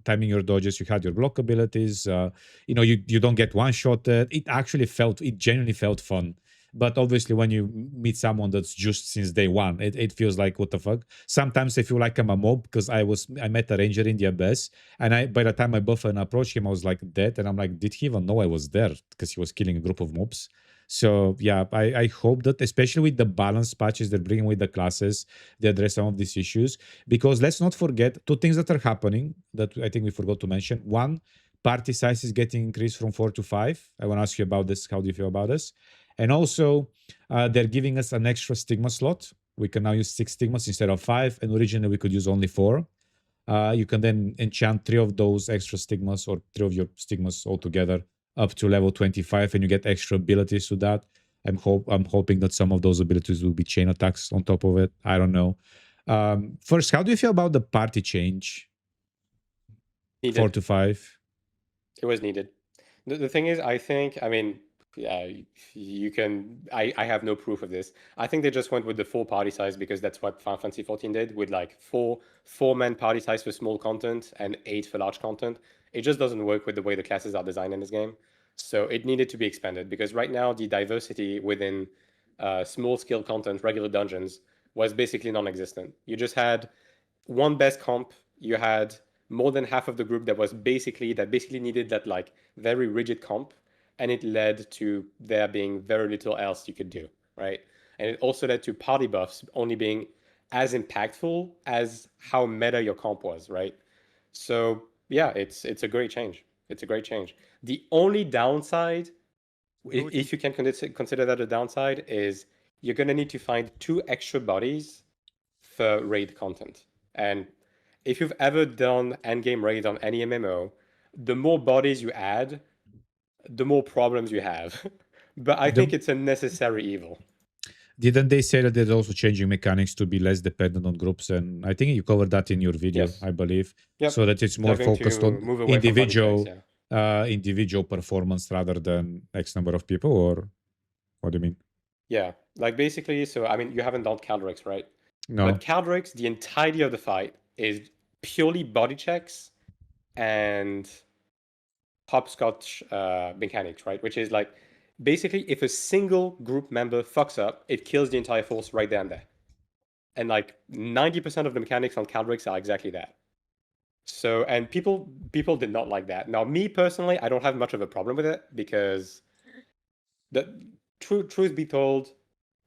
timing your dodges, you had your block abilities, you don't get one shotted. It genuinely felt fun. But obviously, when you meet someone that's just since day one, it feels like what the fuck. Sometimes I feel like I'm a mob because I met a ranger in the abyss, and I by the time I buff and approach him, I was like dead, and I'm like, did he even know I was there? Because he was killing a group of mobs. So yeah, I hope that especially with the balance patches they're bringing with the classes, they address some of these issues. Because let's not forget two things that are happening that I think we forgot to mention. One, party size is getting increased from 4 to 5. I want to ask you about this. How do you feel about this? And also, they're giving us an extra stigma slot. We can now use 6 stigmas instead of 5, and originally we could use only 4. You can then enchant 3 of those extra stigmas or 3 of your stigmas altogether up to level 25, and you get extra abilities to that. I'm hoping that some of those abilities will be chain attacks on top of it. I don't know. First, how do you feel about the party change? 4 Needed. to 5. It was needed. The thing is, I think, I mean, yeah, you can. I have no proof of this. I think they just went with the full party size because that's what Final Fantasy 14 did with like four-man party size for small content and 8 for large content. It just doesn't work with the way the classes are designed in this game. So it needed to be expanded because right now the diversity within small scale content, regular dungeons, was basically non-existent. You just had one best comp, you had more than half of the group that basically needed that like very rigid comp, and it led to there being very little else you could do, right? And it also led to party buffs only being as impactful as how meta your comp was, right? So yeah, it's a great change. It's a great change. The only downside, if you can consider that a downside, is you're gonna need to find 2 extra bodies for raid content. And if you've ever done endgame raid on any MMO, the more bodies you add, the more problems you have. But I think it's a necessary evil. Didn't they say that they're also changing mechanics to be less dependent on groups? And I think you covered that in your video, Yes. I believe, Yep. so that it's more They're going focused to on move away from body checks, yeah. individual performance rather than X number of people. Or what do you mean? Yeah, like basically, so I mean, you haven't done Caldrix, right? But No. Caldrix, the entirety of the fight is purely body checks and hopscotch mechanics, right? Which is like basically if a single group member fucks up, it kills the entire force right there and there. And like 90% of the mechanics on Caldrix are exactly that. So and people did not like that. Now me personally, I don't have much of a problem with it because the truth be told,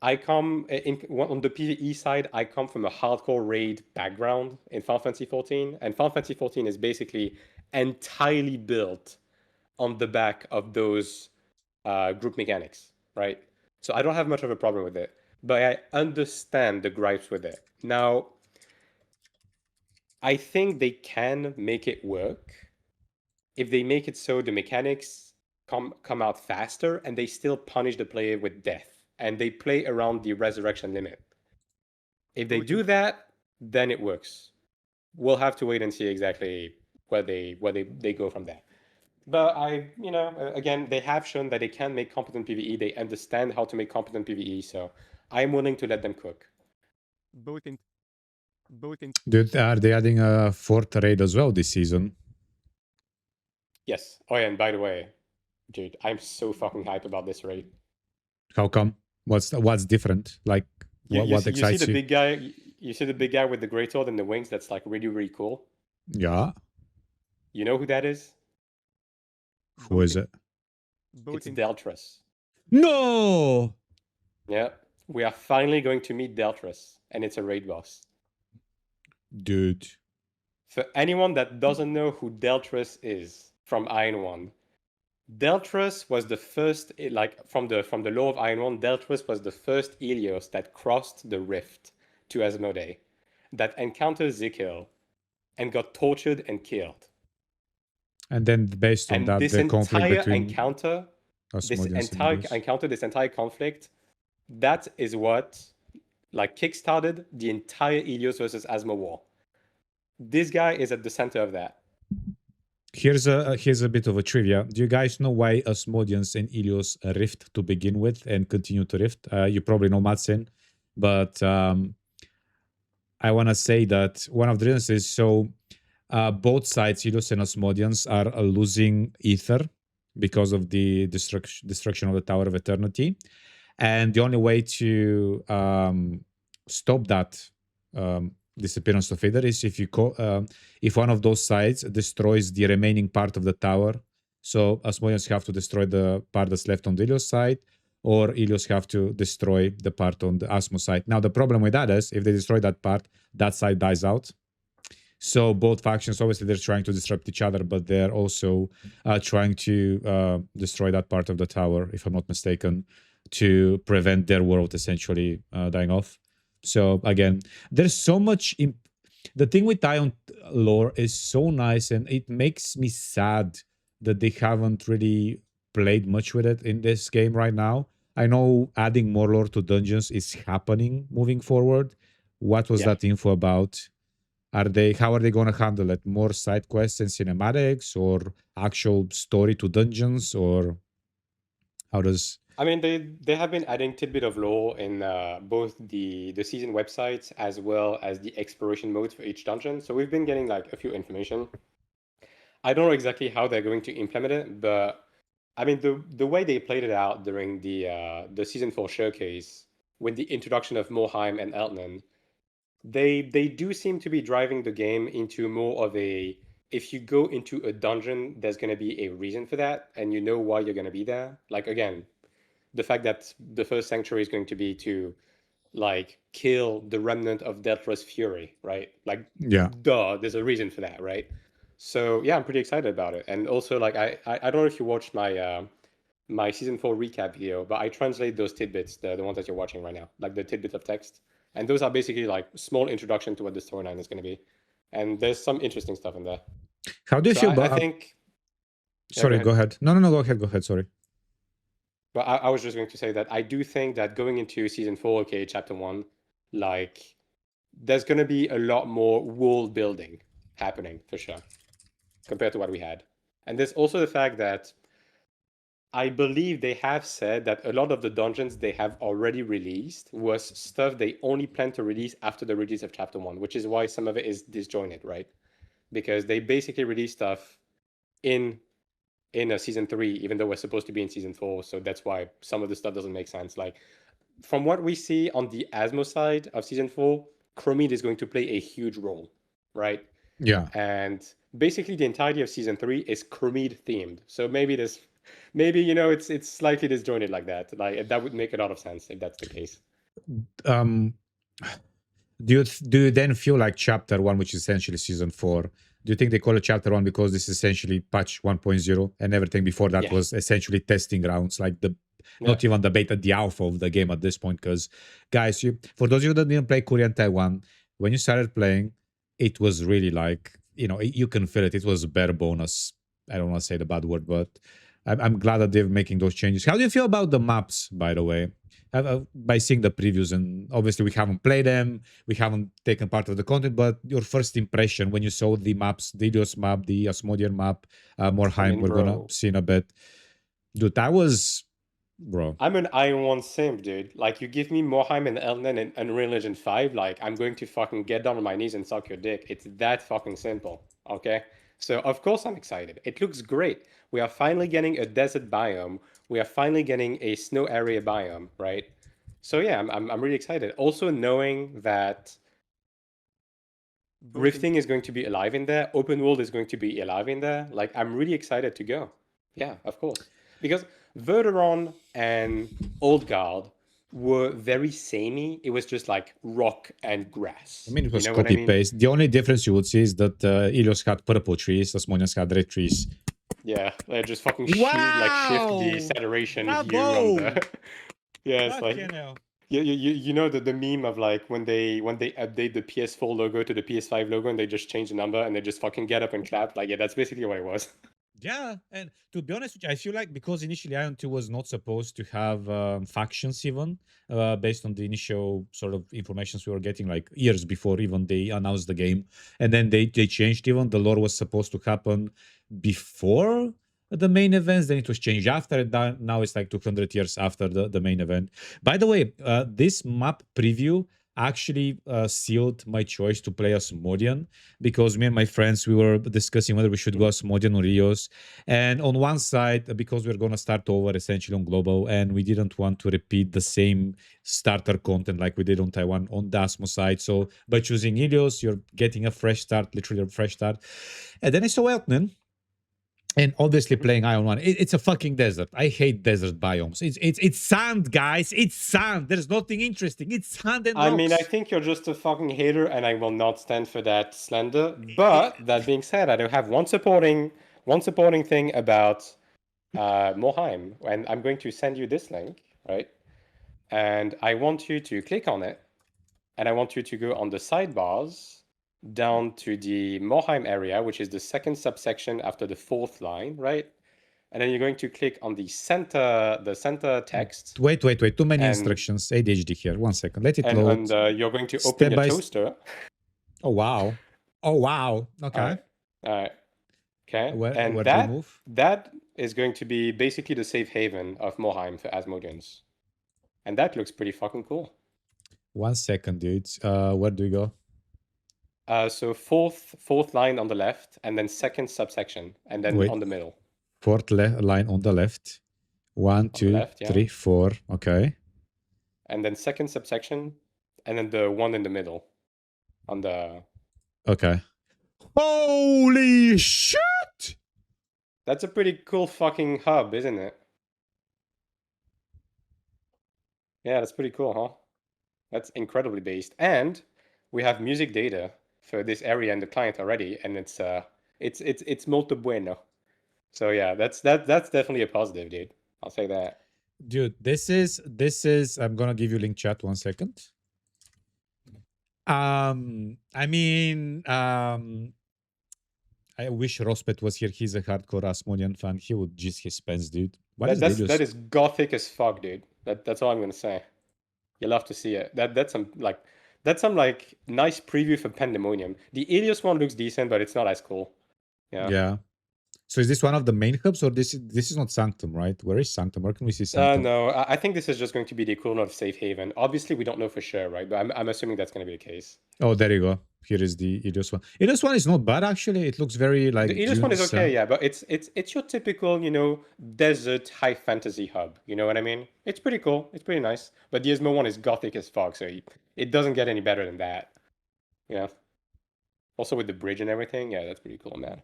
I come on the PvE side. I come from a hardcore raid background in Final Fantasy 14, and Final Fantasy 14 is basically entirely built on the back of those group mechanics, right? So I don't have much of a problem with it, but I understand the gripes with it. Now, I think they can make it work if they make it so the mechanics come out faster and they still punish the player with death and they play around the resurrection limit. If they do that, then it works. We'll have to wait and see exactly where they go from there. But again, they have shown that they can make competent PvE. They understand how to make competent PvE, so I'm willing to let them cook. Dude, are they adding a fourth raid as well this season? Yes. Oh yeah, and by the way, dude, I'm so fucking hyped about this raid. How come? What's different? Like what You see excites the you? big guy. You see the big guy with the great sword and the wings. That's like really really cool. Yeah. You know who that is? Who is it? It's Deltrus. No! Yeah, we are finally going to meet Deltrus, and it's a raid boss. Dude. For anyone that doesn't know who Deltrus is from Iron 1, Deltrus was the first, like from the lore of Iron 1, Deltrus was the first Helios that crossed the rift to Asmodee, that encountered Zikil, and got tortured and killed. And then based on And that, this the conflict entire between encounter, Asmodeus and Helios. this entire conflict, that is what like kickstarted the entire Helios versus Asmo war. This guy is at the center of that. Here's a bit of a trivia. Do you guys know why Asmodeus and Helios rift to begin with and continue to rift? You probably know Madsin, but I want to say that one of the reasons is so both sides, Helios and Asmodeus, are losing ether because of the destruction of the Tower of Eternity. And the only way to stop that disappearance of ether is if one of those sides destroys the remaining part of the tower. So Asmodeus have to destroy the part that's left on the Helios side, or Helios have to destroy the part on the Asmo side. Now, the problem with that is if they destroy that part, that side dies out. So both factions, obviously, they're trying to disrupt each other, but they're also trying to destroy that part of the tower, if I'm not mistaken, to prevent their world essentially dying off. So again, there's so much. The thing with Aion lore is so nice, and it makes me sad that they haven't really played much with it in this game right now. I know adding more lore to dungeons is happening moving forward. What was that info about? How are they going to handle it? More side quests and cinematics, or actual story to dungeons, or how does? I mean, they have been adding tidbit of lore in both the season websites as well as the exploration modes for each dungeon. So we've been getting like a few information. I don't know exactly how they're going to implement it, but I mean the way they played it out during the season 4 showcase with the introduction of Morheim and Elthen, they do seem to be driving the game into more of a, if you go into a dungeon, there's going to be a reason for that, and you know why you're going to be there. Like again, the fact that the first sanctuary is going to be to like kill the remnant of Deltra's fury, right? Like, Yeah. duh, there's a reason for that, right? So yeah, I'm pretty excited about it. And also, like, I don't know if you watched my season 4 recap video, but I translate those tidbits, the ones that you're watching right now, like the tidbits of text, and those are basically like small introduction to what the storyline is going to be. and there's some interesting stuff in there. How do you feel about? I think. Sorry, go ahead. No, go ahead. Go ahead. Sorry. But I was just going to say that I do think that going into season 4, okay, chapter 1, like there's going to be a lot more world building happening for sure compared to what we had. And there's also the fact that I believe they have said that a lot of the dungeons they have already released was stuff they only plan to release after the release of chapter 1, which is why some of it is disjointed, right? Because they basically release stuff in a season 3, even though we're supposed to be in season 4. So that's why some of the stuff doesn't make sense. Like from what we see on the Asmo side of season 4, Chromede is going to play a huge role, right? Yeah. And basically the entirety of season 3 is Chromede themed. So maybe it's slightly disjointed like that. Like that would make a lot of sense if that's the case. Do you then feel like chapter 1, which is essentially season 4, do you think they call it chapter 1 because this is essentially patch 1.0 and everything before that was essentially testing grounds, like not even the beta, the alpha of the game at this point? Because guys, for those of you that didn't play Korean Taiwan, when you started playing, it was really like, you can feel it. It was bare bonus. I don't want to say the bad word, but I'm glad that they're making those changes. How do you feel about the maps, by the way? By seeing the previews, and obviously we haven't played them, we haven't taken part of the content, but your first impression when you saw the maps, the Ilios map, the Asmodean map, Morheim, we're gonna see in a bit. Dude, that was, bro. I'm an Iron 1 simp, dude. Like, you give me Morheim and Elthen and Unreal Engine 5, like, I'm going to fucking get down on my knees and suck your dick. It's that fucking simple, okay? So, of course I'm excited. It looks great. We are finally getting a desert biome. We are finally getting a snow area biome, right? So, yeah, I'm really excited. Also knowing that Rifting is going to be alive in there, Open World is going to be alive in there. Like, I'm really excited to go. Yeah, of course. Because Verderon and Old Guard were very samey. It was just like rock and grass. I mean, it was You know what I mean? copy-paste. The only difference you would see is that Ilios had purple trees, Asmodeans had red trees. Yeah, they just fucking shift the saturation hue on the... Yeah, it's like... You know the meme of like when they update the PS4 logo to the PS5 logo and they just change the number and they just fucking get up and clap. Like, yeah, that's basically what it was. Yeah, and to be honest with you, I feel like because initially Aion 2 was not supposed to have factions even, based on the initial sort of informations we were getting like years before even they announced the game. And then they changed even, the lore was supposed to happen before the main events, then it was changed after, and now it's like 200 years after the main event. By the way, this map preview actually sealed my choice to play as Modian, because me and my friends, we were discussing whether we should go as Modian or Rios. And on one side, because we're going to start over essentially on global, and we didn't want to repeat the same starter content like we did on Taiwan on the Asmo side. So by choosing Ilios, you're getting a fresh start, literally a fresh start. And then I saw Elthen, and obviously playing Aion 1. It's a fucking desert. I hate desert biomes. It's sand, guys. It's sand. There's nothing interesting. It's sand and rocks. I mean, I think you're just a fucking hater, and I will not stand for that slander. But that being said, I do have one supporting thing about Morheim, and I'm going to send you this link, right? And I want you to click on it, and I want you to go on the sidebars down to the Morheim area, which is the second subsection after the fourth line, right? And then you're going to click on the center text. Wait. Too many instructions. ADHD here. 1 second. Let it load. And you're going to open your toaster. Oh, wow. Okay. All right. Okay. Where and do we move? That is going to be basically the safe haven of Morheim for Asmodeans. And that looks pretty fucking cool. 1 second, dude. Where do we go? So fourth line on the left, and then second subsection, and then on the middle. Fourth line on the left. 1, 2, 3, 4. Okay. And then second subsection, and then the one in the middle. On the... Okay. Holy shit! That's a pretty cool fucking hub, isn't it? Yeah, that's pretty cool, huh? That's incredibly based. And we have music data for this area and the client already, and it's molto bueno. So yeah, that's definitely a positive, dude. I'll say that. Dude, this is I'm gonna give you link chat 1 second. I mean, I wish Rospet was here. He's a hardcore Asmodian fan. He would jizz his pants, dude. What is That Delius? is gothic as fuck, dude. That's all I'm gonna say. You love to see it. That's some like nice preview for Pandemonium. The Ilios one looks decent, but it's not as cool. Yeah. Yeah. So is this one of the main hubs, or this is not Sanctum, right? Where is Sanctum? Where can we see Sanctum? No, I think this is just going to be the equivalent of Safe Haven. Obviously, we don't know for sure, right? But I'm assuming that's going to be the case. Oh, there you go. Here is the Ilios one. Ilios one is not bad, actually. It looks very The like Ilios one is Dunes. okay, yeah, but it's your typical, desert high fantasy hub. You know what I mean? It's pretty cool. It's pretty nice. But the Ismo one is gothic as fuck, so it doesn't get any better than that. Yeah. Also with the bridge and everything, yeah, that's pretty cool, man.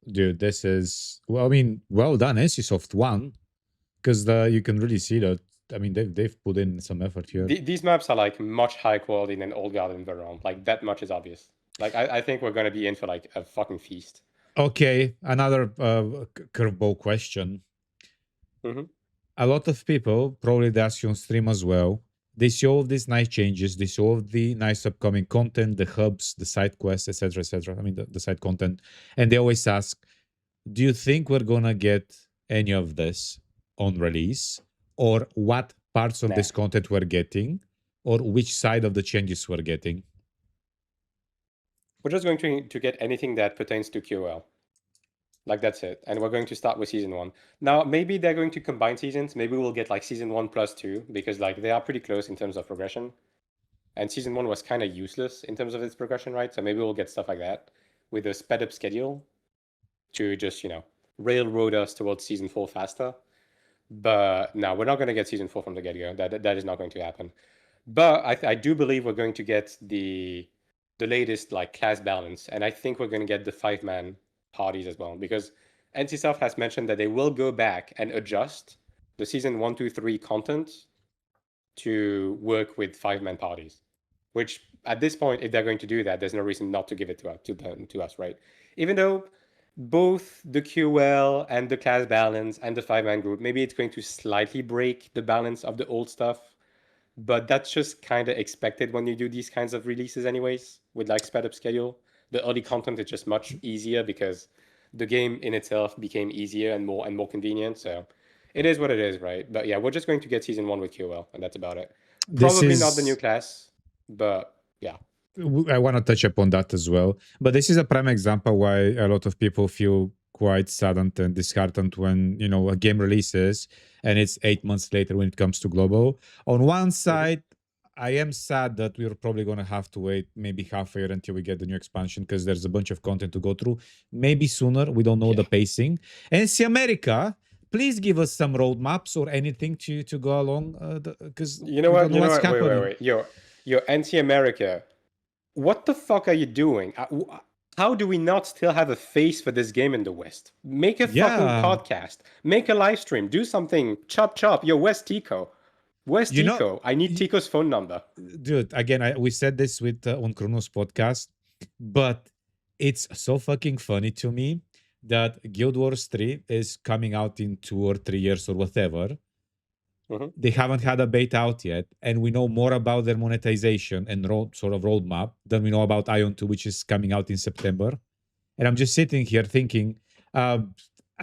Dude, this is, well, I mean, well done, NCSoft one, because you can really see that. I mean, they've put in some effort here. These maps are like much high quality than Old Guard and Verone. Like that much is obvious. Like I think we're gonna be in for like a fucking feast. Okay, another curveball question. Mm-hmm. A lot of people, probably they ask you on stream as well, they see all of these nice changes, they see all of the nice upcoming content, the hubs, the side quests, etc., etc. I mean, the side content, and they always ask, do you think we're gonna get any of this on release, or what parts of Nah. this content we're getting, or which side of the changes we're getting? We're just going to get anything that pertains to QoL. Like that's it. And we're going to start with season 1. Now, maybe they're going to combine seasons. Maybe we'll get like season 1 plus 2 because like they are pretty close in terms of progression. And season 1 was kind of useless in terms of its progression, right? So maybe we'll get stuff like that with a sped up schedule to just, railroad us towards season 4 faster. But no, we're not going to get season 4 from the get-go. That is not going to happen. But I do believe we're going to get the latest like class balance, and I think we're going to get the 5-man parties as well, because NCSoft has mentioned that they will go back and adjust the season 1, 2, 3 content to work with 5-man parties. Which at this point, if they're going to do that, there's no reason not to give it to us, right? Even though both the QoL and the class balance and the 5-man group, maybe it's going to slightly break the balance of the old stuff, but that's just kind of expected when you do these kinds of releases anyways, with like sped up schedule. The early content is just much easier because the game in itself became easier and more convenient. So it is what it is, right? But yeah, we're just going to get season 1 with QoL, and that's about it. Probably not the new class, but yeah. I want to touch upon that as well. But this is a prime example why a lot of people feel quite saddened and disheartened when a game releases and it's 8 months later when it comes to global. On one side, I am sad that we're probably going to have to wait maybe half a year until we get the new expansion because there's a bunch of content to go through. Maybe sooner. We don't know the pacing. And see, America, please give us some roadmaps or anything to go along because you know what? happening. Wait. Yo, anti-America. What the fuck are you doing? How do we not still have a face for this game in the West? Make a fucking podcast. Make a live stream. Do something. Chop chop. Yo, where's Tico? Where's Tico? I need Tico's phone number. Dude, again, we said this with on Chronos podcast, but it's so fucking funny to me that Guild Wars 3 is coming out in 2 or 3 years or whatever. They haven't had a beta out yet, and we know more about their monetization and sort of roadmap than we know about Aion 2, which is coming out in September. And I'm just sitting here thinking, I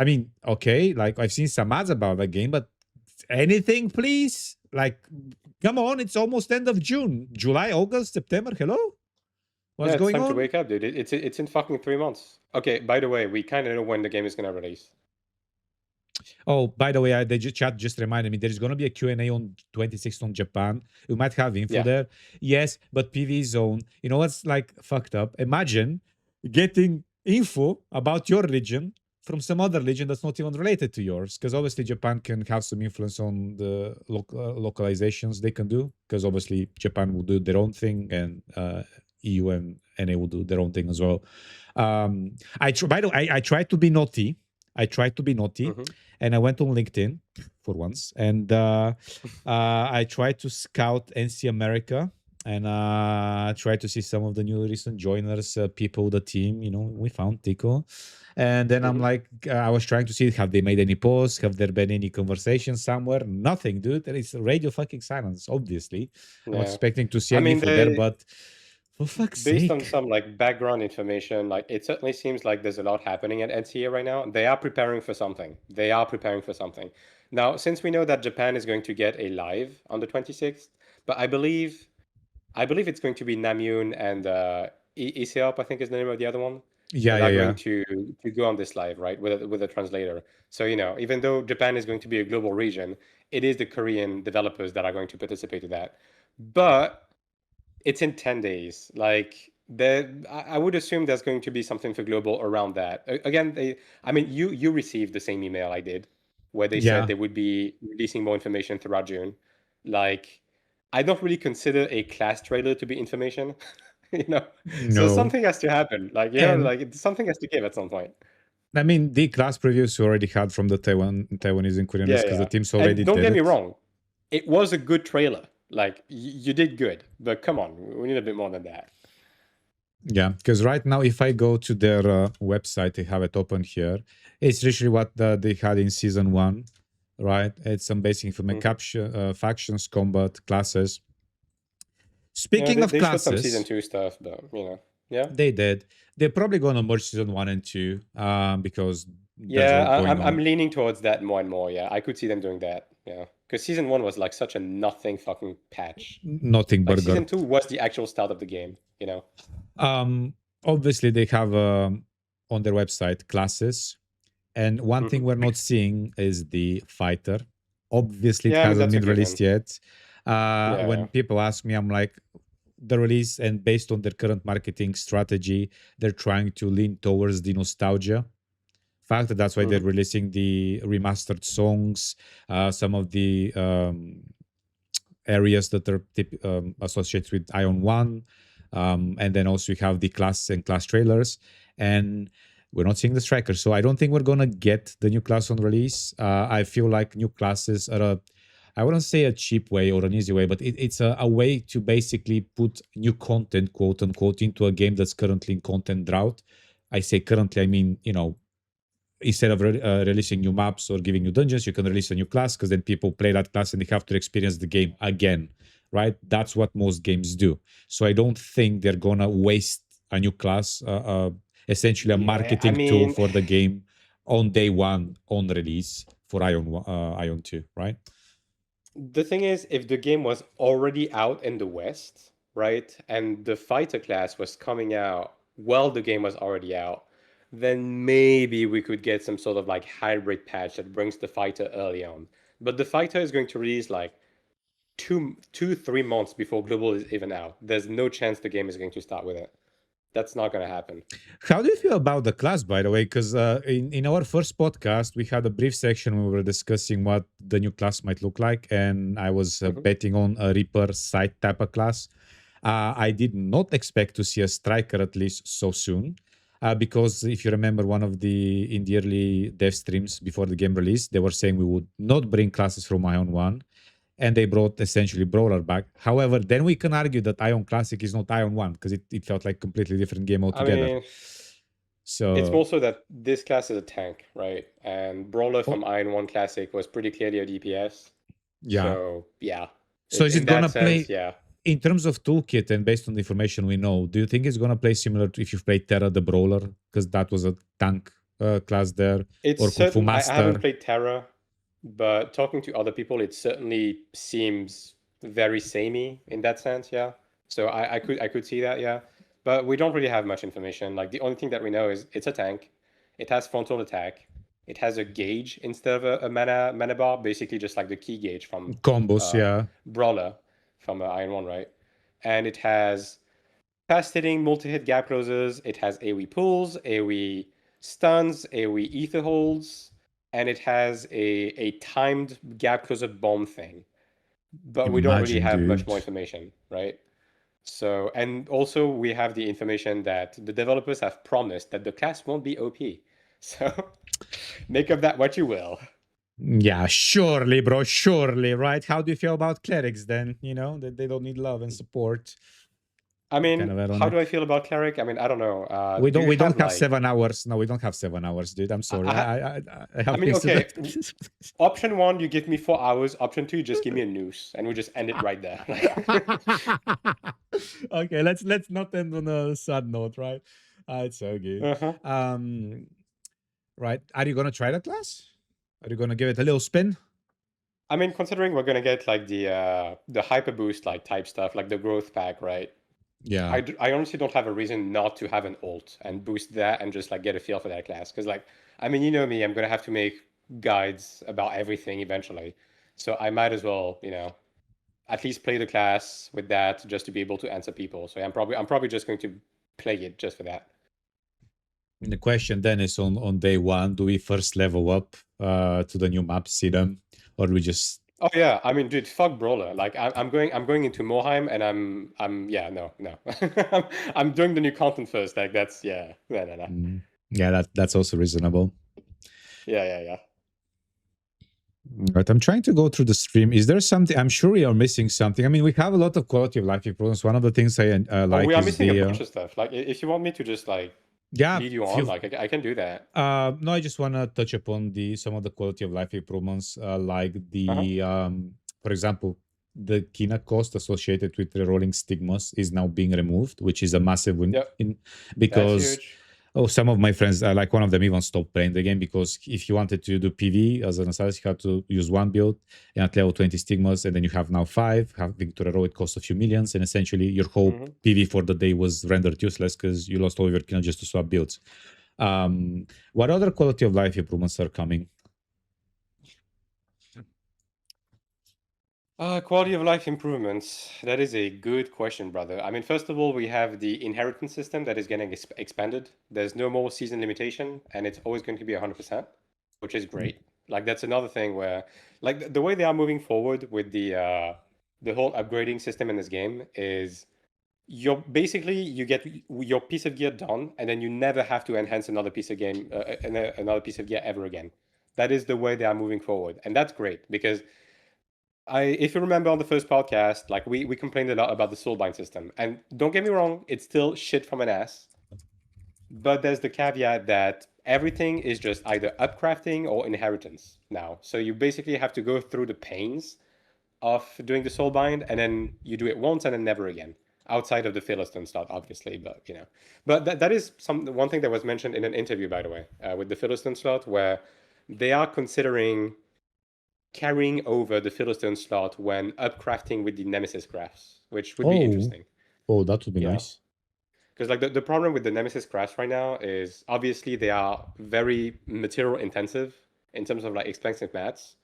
mean, okay, like I've seen some ads about the game, but anything, please? Like, come on, it's almost end of June. July, August, September, hello? What's going on? It's time to wake up, dude. It's in fucking 3 months. Okay, by the way, we kind of know when the game is going to release. Oh, by the way, the chat just reminded me there is going to be a Q&A on 26th on Japan. We might have info there. Yes, but PV zone. You know what's like fucked up? Imagine getting info about your region from some other region that's not even related to yours, because obviously Japan can have some influence on the localizations they can do, because obviously Japan will do their own thing and EU and NA will do their own thing as well. I tried to be naughty. And I went on LinkedIn for once, and I tried to scout NC America and try to see some of the new recent joiners, people, the team. We found Tico, and then I'm like, I was trying to see, have they made any posts? Have there been any conversations somewhere? Nothing, dude. There is radio fucking silence. Obviously, I was Yeah. expecting to see I an mean, info there, but for fuck's based on sake. some like background information, like it certainly seems like there's a lot happening at NCA right now. They are preparing for something. They are preparing for something. Now, since we know that Japan is going to get a live on the 26th, but I believe it's going to be Namune and Iseop, I think is the name of the other one, Yeah, that yeah, are going yeah. to go on this live, right, with a translator. So, even though Japan is going to be a global region, it is the Korean developers that are going to participate in that. But it's in 10 days. Like there, I would assume there's going to be something for global around that. Again, I mean, you received the same email I did, where they said Yeah. they would be releasing more information throughout June. Like, I don't really consider a class trailer to be information, you know. So No. something has to happen. Like, And something has to give at some point. I mean, the class previews we already had from the Taiwanese and Korean Yeah, because the yeah. teams And already don't did get me it. wrong, it was a good trailer. Like, you did good, but come on, we need a bit more than that. Yeah, because right now, if I go to their website, they have it open here. It's literally what they had in season one, right? It's some basic information, Hmm. factions, combat, classes. Yeah, Speaking they, of they showed some season classes, two stuff, but yeah, they did. They're probably going to merge season one and two because there's a yeah. lot going I'm on. leaning towards that more and more. Yeah, I could see them doing that. Yeah, because season one was like such a nothing fucking patch. Nothing Like burger. season two was the actual start of the game. Um, Obviously, they have on their website classes. And one thing Hmm. we're not seeing is the fighter. Obviously, it Yeah, I mean hasn't that's a been given. released yet. Yeah. When people ask me, I'm like, the release, and based on their current marketing strategy, they're trying to lean towards the nostalgia fact. That's why they're Hmm. releasing the remastered songs, some of the areas that are associated with Ion 1. And then also you have the class and class trailers. And we're not seeing the strikers. So I don't think we're going to get the new class on release. I feel like new classes are I wouldn't say a cheap way or an easy way, but it's a way to basically put new content, quote unquote, into a game that's currently in content drought. I say currently, I mean, instead of releasing new maps or giving new dungeons, you can release a new class because then people play that class and they have to experience the game again, right? That's what most games do. So I don't think they're gonna waste a new class, essentially a Yeah. I marketing tool mean, for the game on day one on release for Ion 2, right? the thing is, if the game was already out in the West, right, and the fighter class was coming out while the game was already out, then maybe we could get some sort of like hybrid patch that brings the fighter early on. But the fighter is going to release like 3 months before global is even out. There's no chance the game is going to start with it. That's not going to happen. How do you feel about the class, by the way? Because in our first podcast, we had a brief section where we were discussing what the new class might look like, and I was Hmm. betting on a Reaper side type of class. I did not expect to see a striker at least so soon, because if you remember one of the in the early dev streams before the game release, they were saying we would not bring classes from Ion One, and they brought essentially Brawler back. However, then we can argue that Ion Classic is not Ion 1 because it felt like completely different game I altogether. mean, it's So, more so that this class is a tank, right? And Brawler oh, from Iron 1 Classic was pretty clearly a DPS. yeah. So, yeah, So is in it that gonna sense, play yeah. in terms of toolkit and based on the information we know? Do you think it's gonna play similar to if you've played Terra the Brawler because that was a tank class there, It's or Kung Fu certain. I haven't Master? played Terra, but talking to other people, it certainly seems very samey in that sense. Yeah. So I could see that. Yeah. But we don't really have much information. Like the only thing that we know is it's a tank. It has frontal attack. It has a gauge instead of a mana bar, basically just like the key gauge from Combos, uh, yeah. Brawler from Iron One, right? And it has fast hitting multi-hit gap closers. It has AoE pulls, AoE stuns, AoE ether holds, and it has a timed gap closer bomb thing. But we don't really Imagine, have much dude. more information, right? So, and also we have the information that the developers have promised that the class won't be OP. So make of that what you will. Yeah, surely, bro, surely, right? How do you feel about clerics then? You know, that they don't need love and support. I Kind mean, of how do I ironic. feel about cleric? I mean, I don't know. We Do don't you we don't have have like 7 hours. No, we don't have 7 hours, dude. I'm sorry. I, I I have mean, things to okay. do. Option one, you give me 4 hours. Option two, you just give me a noose, and we just end it right there. Okay, let's not end on a sad note, right? It's so good. Uh-huh. Right. Are you gonna try that class? Are you gonna give it a little spin? I mean, considering we're gonna get like the hyper boost like type stuff, like the growth pack, right? Yeah. I honestly don't have a reason not to have an alt and boost that and just like get a feel for that class. Because like, I mean, you know me, I'm gonna have to make guides about everything eventually. So I might as well, at least play the class with that just to be able to answer people. So I'm probably just going to play it just for that. And the question then is on day one, do we first level up to the new map, see them, or do we just Oh yeah, I mean, dude, fuck brawler. Like I'm going into Morheim and I'm yeah, no. I'm doing the new content first. Like that's yeah, no. yeah, that's also reasonable. Yeah. But I'm trying to go through the stream. Is there something? I'm sure we are missing something. I mean, we have a lot of quality of life improvements. One of the things I Oh, we like are is missing a the bunch of stuff. Like if you want me to just like yeah. lead you on, like I can do that. No, I just want to touch upon the some of the quality of life improvements, like Uh-huh. the for example, the Kina cost associated with the rolling stigmas is now being removed, which is a massive win Yep, in that's because huge. some of my friends, like one of them, even stopped playing the game because if you wanted to do PV as an assassin, you had to use one build and at level 20 stigmas, and then you have now five. Having to reroll it cost a few millions, and essentially your whole Hmm. PV for the day was rendered useless because you lost all of your Kina just to swap builds. What other quality of life improvements are coming? Quality of life improvements. That is a good question, brother. I mean, first of all, we have the inheritance system that is getting expanded. There's no more season limitation, and it's always going to be 100%, which is great. Like that's another thing where, like the way they are moving forward with the whole upgrading system in this game is you're basically you get your piece of gear done, and then you never have to enhance another piece of game, another piece of gear ever again. That is the way they are moving forward, and that's great because if you remember on the first podcast, like we complained a lot about the soulbind system, and don't get me wrong, it's still shit from an ass. But there's the caveat that everything is just either upcrafting or inheritance now. So you basically have to go through the pains of doing the soulbind, and then you do it once and then never again. Outside of the Philistine slot, obviously, but but that is one thing that was mentioned in an interview, by the way, with the Philistine slot, where they are considering carrying over the Philistine slot when upcrafting with the Nemesis crafts, which would be Oh, interesting. oh, that would be Yeah. nice. Because like the problem with the Nemesis crafts right now is obviously they are very material intensive in terms of like expensive mats.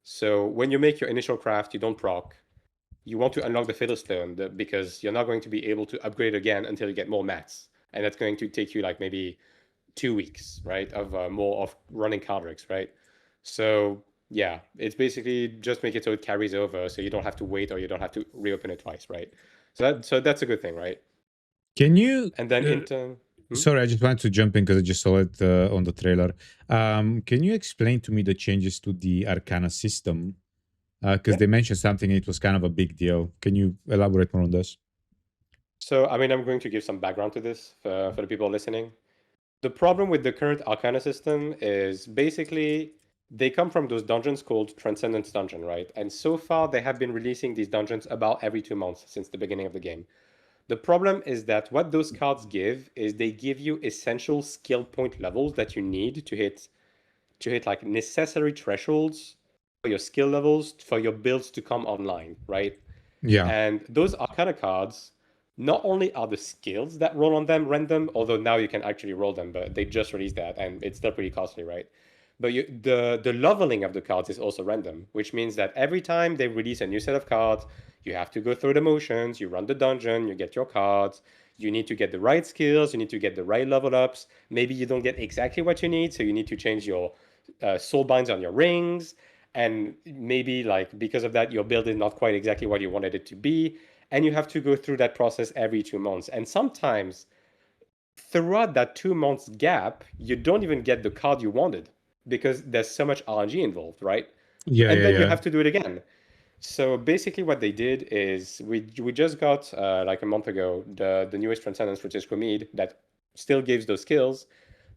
So when you make your initial craft, you don't proc. You want to unlock the Philistine because you're not going to be able to upgrade again until you get more mats. And that's going to take you like maybe 2 weeks, right, of more of running Caldrix, right? So yeah, it's basically just make it so it carries over, so you don't have to wait or you don't have to reopen it twice, right? So that's a good thing, right? Can you? And then in turn, Sorry, I just wanted to jump in because I just saw it on the trailer. Can you explain to me the changes to the Arcana system? Because yeah. they mentioned something, it was kind of a big deal. Can you elaborate more on this? So I mean, I'm going to give some background to this for the people listening. The problem with the current Arcana system is basically they come from those dungeons called Transcendence Dungeon, right? And so far they have been releasing these dungeons about every 2 months since the beginning of the game. The problem is that what those cards give is they give you essential skill point levels that you need to hit like necessary thresholds for your skill levels for your builds to come online, right? Yeah. And those Arcana cards, not only are the skills that roll on them random, although now you can actually roll them, but they just released that and it's still pretty costly, right? But the leveling of the cards is also random, which means that every time they release a new set of cards, you have to go through the motions, you run the dungeon, you get your cards, you need to get the right skills, you need to get the right level ups. Maybe you don't get exactly what you need, so you need to change your soul binds on your rings, and maybe like because of that your build is not quite exactly what you wanted it to be, and you have to go through that process every 2 months, and sometimes throughout that 2 months gap you don't even get the card you wanted. because there's so much RNG involved, right? Yeah, And yeah, then you yeah. have to do it again. So basically, what they did is we just got like a month ago the newest Transcendence, which is Comede, that still gives those skills.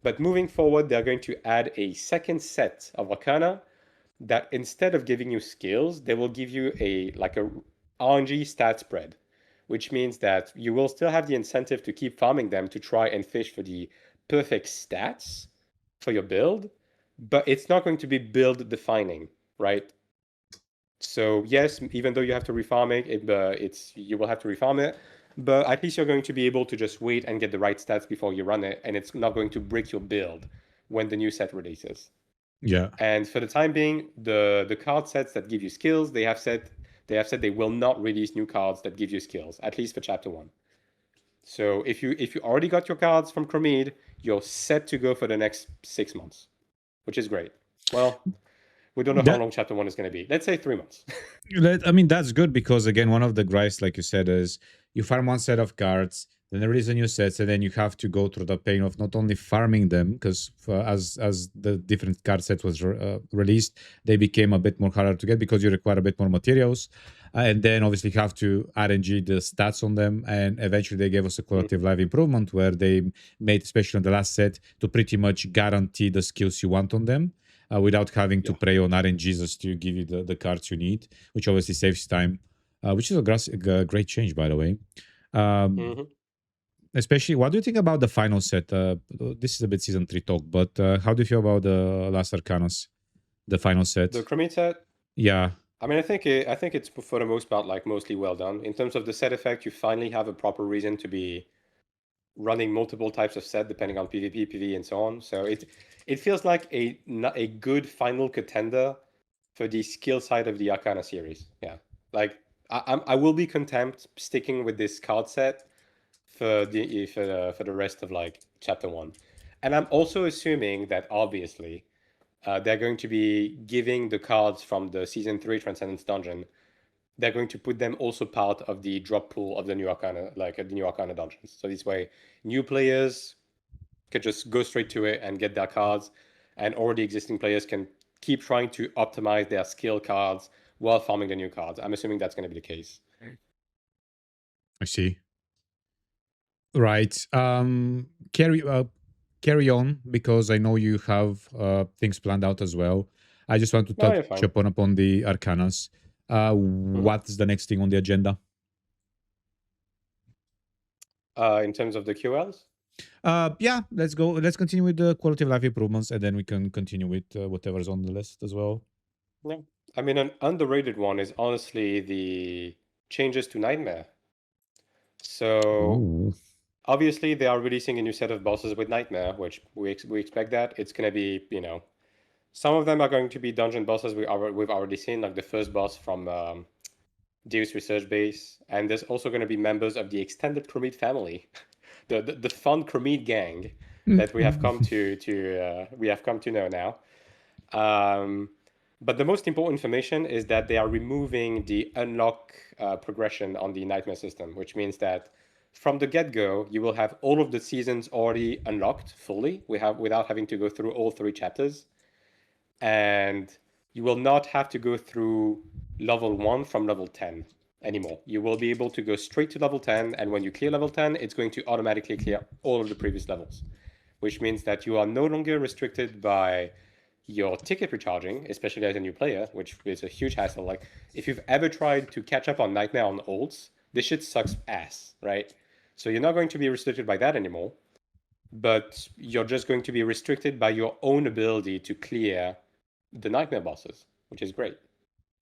But moving forward, they're going to add a second set of Arcana that instead of giving you skills, they will give you a RNG stat spread, which means that you will still have the incentive to keep farming them to try and fish for the perfect stats for your build, but it's not going to be build defining, right? So yes, even though you have to refarm it's you will have to refarm it, but at least you're going to be able to just wait and get the right stats before you run it, and it's not going to break your build when the new set releases. Yeah. And for the time being, the card sets that give you skills, they have said they will not release new cards that give you skills, at least for Chapter 1. So if you already got your cards from Cromede, you're set to go for the next 6 months, which is great. Well, we don't know how That long Chapter 1 is going to be. Let's say 3 months. I mean, that's good because again, one of the gripes, like you said, is you farm one set of cards, then there is a new set, and then you have to go through the pain of not only farming them because as the different card set was released, they became a bit more harder to get because you require a bit more materials, and then obviously you have to RNG the stats on them, and eventually they gave us a quality of life improvement where they made, especially on the last set, to pretty much guarantee the skills you want on them. Without having to Yeah. pray on RNGs to give you the cards you need, which obviously saves time, which is a great change, by the way. Um, Mm-hmm. Especially, what do you think about the final set? This is a bit season 3 talk, but how do you feel about the last Arcanas, the final The set? Cromede set, Yeah. I mean, I think it's for the most part like mostly well done. In terms of the set effect, you finally have a proper reason to be running multiple types of set depending on PvP, PvE, and so on. So it feels like a good final contender for the skill side of the Arcana series. Yeah, like I will be content sticking with this card set for the rest of like Chapter 1, and I'm also assuming that obviously they're going to be giving the cards from the Season 3 Transcendence Dungeon. They're going to put them also part of the drop pool of the new Arcana, like the new Arcana dungeons. So this way, new players can just go straight to it and get their cards, and already existing players can keep trying to optimize their skill cards while farming the new cards. I'm assuming that's going to be the case. I see. Right. Carry on because I know you have things planned out as well. I just want to No, touch you're fine. upon the Arcanas. Mm-hmm. What's the next thing on the agenda? In terms of the QLs, Yeah, let's go. Let's continue with the quality of life improvements, and then we can continue with whatever's on the list as well. yeah. I mean, an underrated one is honestly the changes to Nightmare. So Ooh. obviously they are releasing a new set of bosses with Nightmare, which we expect that it's gonna be, some of them are going to be dungeon bosses we've already seen, like the first boss from Deus Research Base, and there's also going to be members of the extended Cromede family, the fun Cromede gang that we have come to know now. Um, but the most important information is that they are removing the unlock progression on the Nightmare system, which means that from the get-go, you will have all of the seasons already unlocked fully, without having to go through all 3 chapters, and you will not have to go through level 1 from level 10 anymore. You will be able to go straight to level 10, and when you clear level 10, it's going to automatically clear all of the previous levels, which means that you are no longer restricted by your ticket recharging, especially as a new player, which is a huge hassle. Like, if you've ever tried to catch up on Nightmare on ults, this shit sucks ass, right? So you're not going to be restricted by that anymore, but you're just going to be restricted by your own ability to clear the Nightmare bosses, which is great.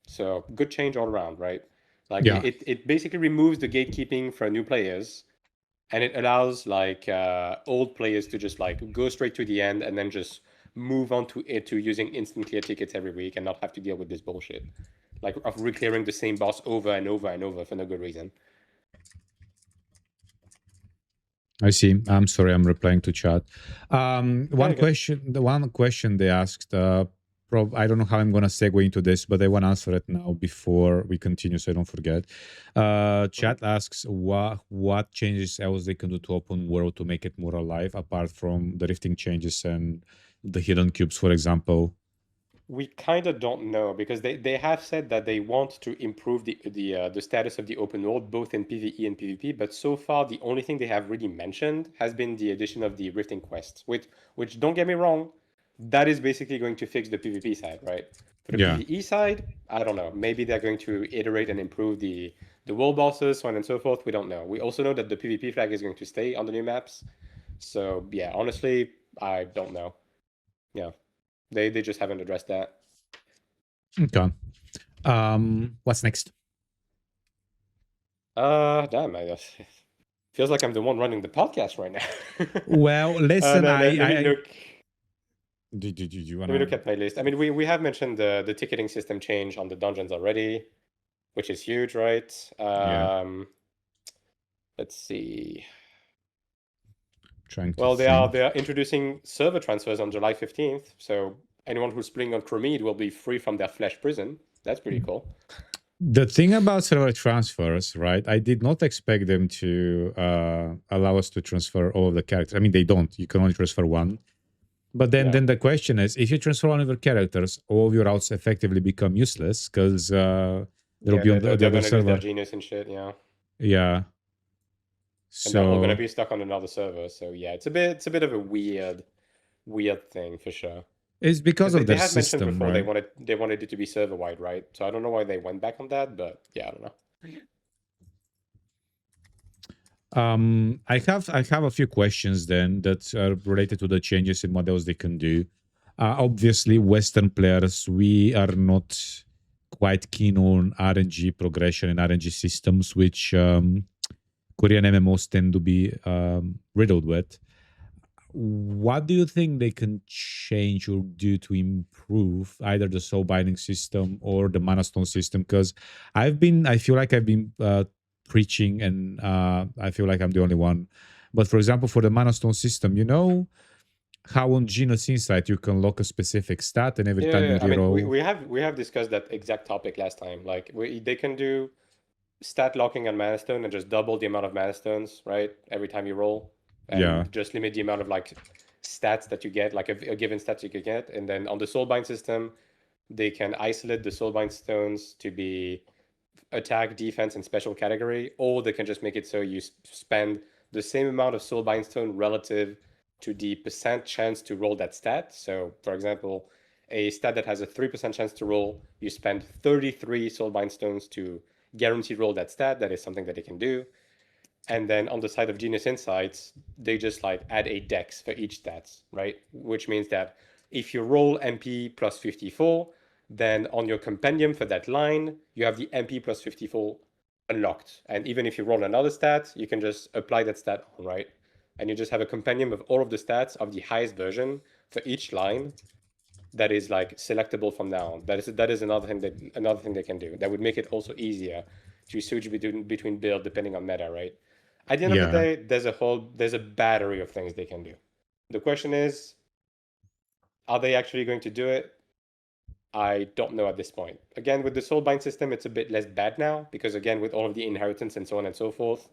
So good change all around, right? Like Yeah, it basically removes the gatekeeping for new players, and it allows like old players to just like go straight to the end and then just move on to using instant clear tickets every week and not have to deal with this bullshit, like of reclearing the same boss over and over and over for no good reason. I see. I'm sorry, I'm replying to chat. Very good. The one question they asked. I don't know how I'm gonna segue into this, but I want to answer it now before we continue, so I don't forget. Mhm. Chat asks what changes else they can do to open world to make it more alive, apart from the rifting changes and the hidden cubes, for example? We kind of don't know because they have said that they want to improve the status of the open world both in PvE and PvP, but so far the only thing they have really mentioned has been the addition of the Rifting quests, which don't get me wrong, that is basically going to fix the PvP side, right? For the Yeah. PvE side, I don't know. Maybe they're going to iterate and improve the world bosses, so on and so forth. We don't know. We also know that the PvP flag is going to stay on the new maps. So yeah, honestly, I don't know. Yeah. They just haven't addressed that. Okay. What's next? Damn, I guess. Feels like I'm the one running the podcast right now. Well, listen, let me look. Did you Let wanna? me look at my list. I mean, we have mentioned the ticketing system change on the dungeons already, which is huge, right? Yeah. Let's see. Trying to Well, think. they are introducing server transfers on July 15th, so anyone who's playing on Chromede will be free from their flesh prison. That's pretty cool. The thing about server transfers, right? I did not expect them to allow us to transfer all of the characters. I mean, they don't. You can only transfer one. But Yeah. then the question is, if you transfer one of your characters, all of your routes effectively become useless because they'll Yeah, be on the they're other gonna lose their server. genius and shit, yeah. Yeah. And they're all gonna So be stuck on another server. So yeah, it's a bit of a weird thing for sure. it's because Because of they their had mentioned system, before right? they wanted it to be server wide, right? So I don't know why they went back on that, but yeah, I don't know. I have a few questions then that are related to the changes in what else they can do. Obviously, Western players, we are not quite keen on RNG progression and RNG systems, which Korean MMOs tend to be riddled with. What do you think they can change or do to improve either the soul binding system or the mana stone system? Because I feel like I've been preaching, and I feel like I'm the only one. But for example, for the mana stone system, you know how on Genius Insight you can lock a specific stat, and every time you Yeah, I mean, reroll, we have discussed that exact topic last time. Like they can do stat locking on mana stone and just double the amount of mana stones, right? Every time you roll, yeah, and just limit the amount of like stats that you get, like a given stat you could get. And then on the soulbind system, they can isolate the soulbind stones to be attack, defense, and special category, or they can just make it so you spend the same amount of soulbind stone relative to the percent chance to roll that stat. So, for example, a stat that has a 3% chance to roll, you spend 33 soulbind stones to guarantee roll that stat. That is something that they can do. And then on the side of Genius Insights, they just like add a dex for each stats, right? Which means that if you roll MP plus 54, then on your compendium for that line, you have the MP plus 54 unlocked. And even if you roll another stat, you can just apply that stat on, right? And you just have a compendium of all of the stats of the highest version for each line that is like selectable from now on. That is another thing they can do. That would make it also easier to switch between build depending on meta, right? At the end of the yeah, day, there's a battery of things they can do. The question is, are they actually going to do it? I don't know at this point. Again, with the soulbind system, it's a bit less bad now because again, with all of the inheritance and so on and so forth,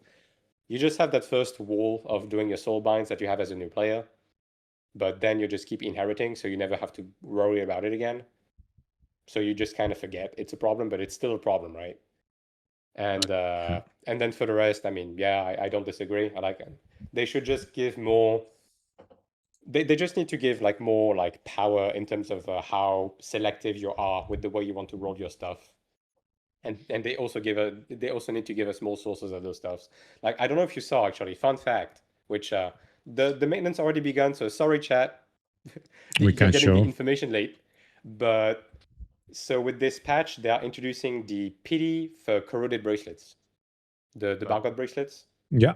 you just have that first wall of doing your soulbinds that you have as a new player, but then you just keep inheriting, so you never have to worry about it again. So you just kind of forget it's a problem, but it's still a problem, right? And then for the rest, I mean, yeah, I don't disagree. I like it. They should just give more. They just need to give like more like power in terms of how selective you are with the way you want to roll your stuff. And they also need to give us more sources of those stuffs. Like I don't know if you saw actually, fun fact, which the maintenance already begun. So sorry, chat, we you're can getting the show. information late, but so with this patch, they are introducing the pity for corroded bracelets, the barcode bracelets, Yeah.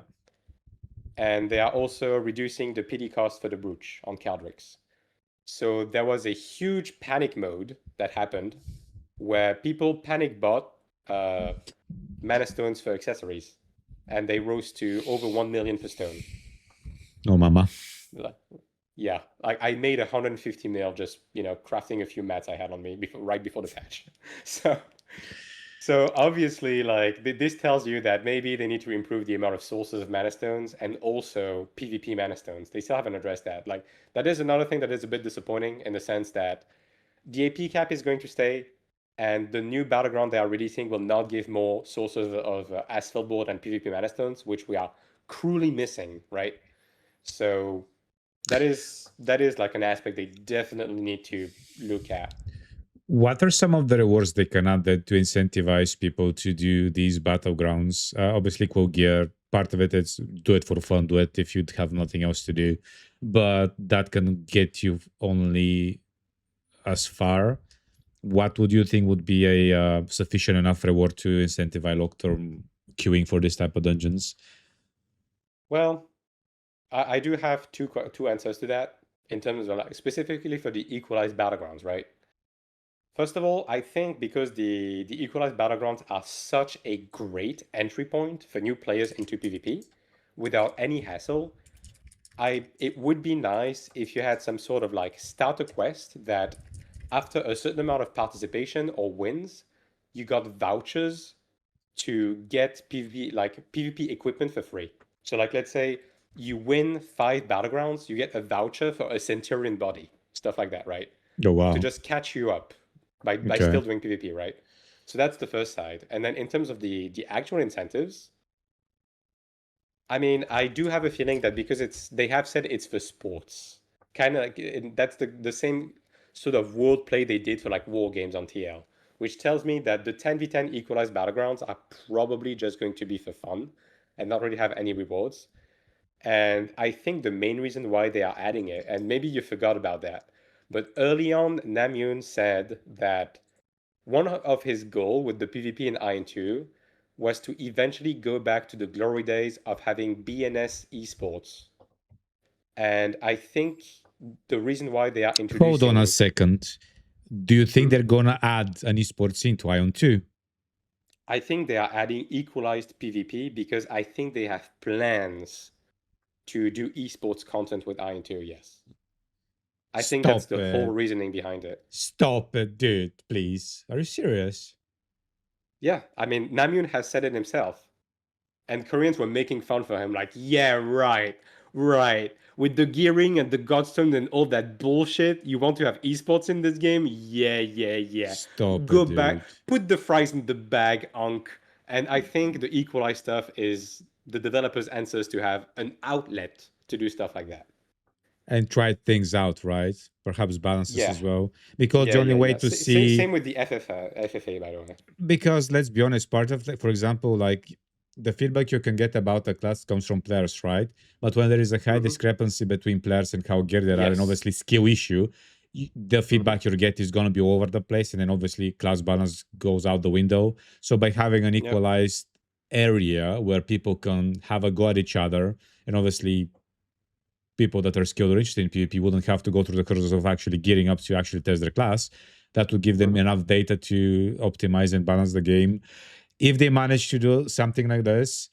and they are also reducing the pity cost for the brooch on Caldrix. So there was a huge panic mode that happened where people panic bought mana stones for accessories, and they rose to over 1 million per stone. Oh, mama. Yeah, I made 150 mil just crafting a few mats I had on me right before the patch. So So obviously, like this tells you that maybe they need to improve the amount of sources of mana stones and also PvP mana stones. They still haven't addressed that. Like that is another thing that is a bit disappointing in the sense that the AP cap is going to stay, and the new battleground they are releasing will not give more sources of asphalt board and PvP mana stones, which we are cruelly missing, right? So that is like an aspect they definitely need to look at. What are some of the rewards they can add that to incentivize people to do these battlegrounds? Obviously, cool gear. Part of it is do it for fun, do it if you have nothing else to do. But that can get you only as far. What would you think would be a sufficient enough reward to incentivize long-term queuing for this type of dungeons? Well, I do have two answers to that in terms of like specifically for the equalized battlegrounds, right? First of all, I think because the equalized battlegrounds are such a great entry point for new players into PvP without any hassle, it would be nice if you had some sort of like starter quest that after a certain amount of participation or wins, you got vouchers to get PvP equipment for free. So like let's say you win 5 battlegrounds, you get a voucher for a Centurion body, stuff like that, right? Oh To wow. just catch you up by Okay. still doing PvP, right? So that's the first side. And then in terms of the actual incentives, I mean, I do have a feeling that because they have said it's for sports, kind of like that's the same sort of word play they did for like war games on TL, which tells me that the 10v10 equalized battlegrounds are probably just going to be for fun and not really have any rewards. And I think the main reason why they are adding it, and maybe you forgot about that, but early on, Namjoon said that one of his goal with the PvP in Iron 2 was to eventually go back to the glory days of having BNS esports. And I think the reason why they are Hold on introducing a it. second. Do you think Mhm. they're gonna add an esports scene to Ion 2? I think they are adding equalized PvP because I think they have plans to do esports content with Iron 2, yes. I think that's Stop the whole it. reasoning behind it. Stop it, dude, please. Are you serious? Yeah, I mean, Namjoon has said it himself. And Koreans were making fun for him, like, yeah, right, right. With the gearing and the Godstone and all that bullshit, you want to have esports in this game? Yeah, yeah, yeah. Stop Go it, back, dude. put the fries in the bag, Unk. And I think the Equalize stuff is the developers' answers to have an outlet to do stuff like that. And try things out, right? Perhaps balances Yeah, as well. Because yeah, the only yeah, way yeah. to see Same with the FFA, by the way. because let's be honest, part of for example, like the feedback you can get about a class comes from players, right? But when there is a high Mm-hmm. discrepancy between players and how geared they are, and Yes. obviously skill issue, the Mm-hmm. feedback you get is going to be all over the place, and then obviously class balance goes out the window. So by having an Yep. equalized area where people can have a go at each other, and obviously people that are skilled or interested in PvP wouldn't have to go through the process of actually gearing up to actually test their class. That would give them Mm-hmm. enough data to optimize and balance the game. If they manage to do something like this,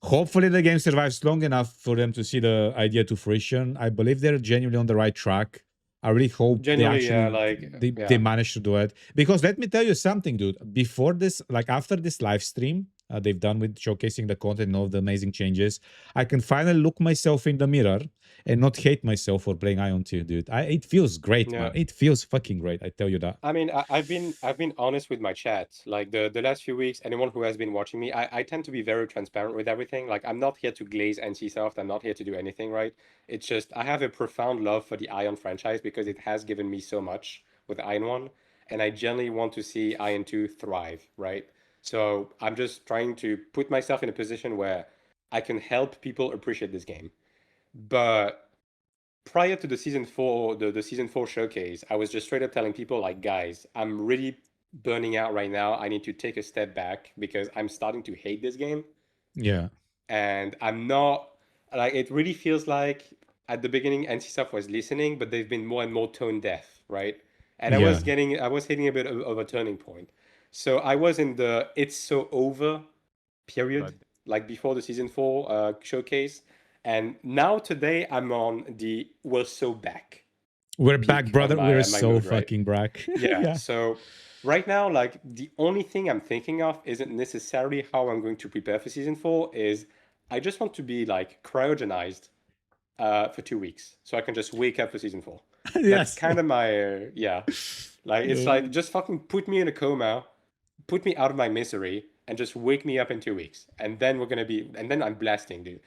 hopefully the game survives long enough for them to see the idea to fruition. I believe they're genuinely on the right track. I really hope they Genuinely, yeah, actually like, they yeah. manage to do it. Because let me tell you something, dude. Before this, like after this live stream they've done with showcasing the content and all the amazing changes, I can finally look myself in the mirror and not hate myself for playing Ion 2, dude. It feels great, Yeah. man. It feels fucking great. I tell you that. I mean, I've been honest with my chat. Like the last few weeks, anyone who has been watching me, I tend to be very transparent with everything. Like I'm not here to glaze NCSoft. I'm not here to do anything, right? It's just I have a profound love for the Ion franchise because it has given me so much with Ion 1, and I generally want to see Ion 2 thrive, right? So I'm just trying to put myself in a position where I can help people appreciate this game. But prior to the season 4, the season 4 showcase, I was just straight up telling people like, guys, I'm really burning out right now. I need to take a step back because I'm starting to hate this game, Yeah. and I'm not like it really feels like at the beginning NC stuff was listening, but they've been more and more tone deaf, right? And Yeah. I was hitting a bit of a turning point. So I was in the it's so over period, But like before the season 4 showcase. And now today I'm on the we're so back. We're peak back, brother. We're my so mood, right? fucking back. Yeah. Yeah. So right now, like the only thing I'm thinking of isn't necessarily how I'm going to prepare for season 4. Is I just want to be like cryogenized for 2 weeks, so I can just wake up for season 4. That's Yes. kind of my yeah. Like it's like just fucking put me in a coma, put me out of my misery, and just wake me up in 2 weeks, and then we're gonna be, and then I'm blasting, dude.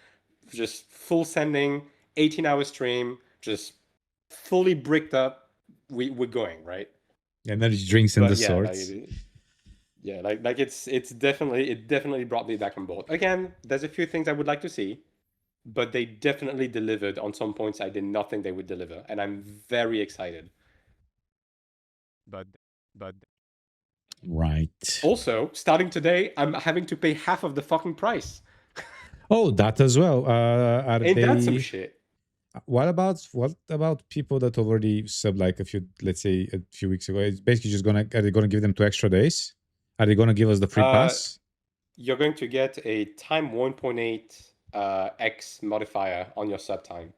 Just full sending, 18-hour stream, just fully bricked up. We're going right. Energy drinks and the But yeah, sorts. like it's definitely it definitely brought me back on board. Again, there's a few things I would like to see, but they definitely delivered on some points I did not think they would deliver, and I'm very excited. But Right. also, starting today, I'm having to pay half of the fucking price. Oh, that as well. Are Ain't that some they? shit? What about people that already sub like a few, let's say a few weeks ago? It's basically just gonna are they gonna give them 2 extra days? Are they gonna give us the free Uh, pass? you're going to get a time 1.8 x modifier on your sub time.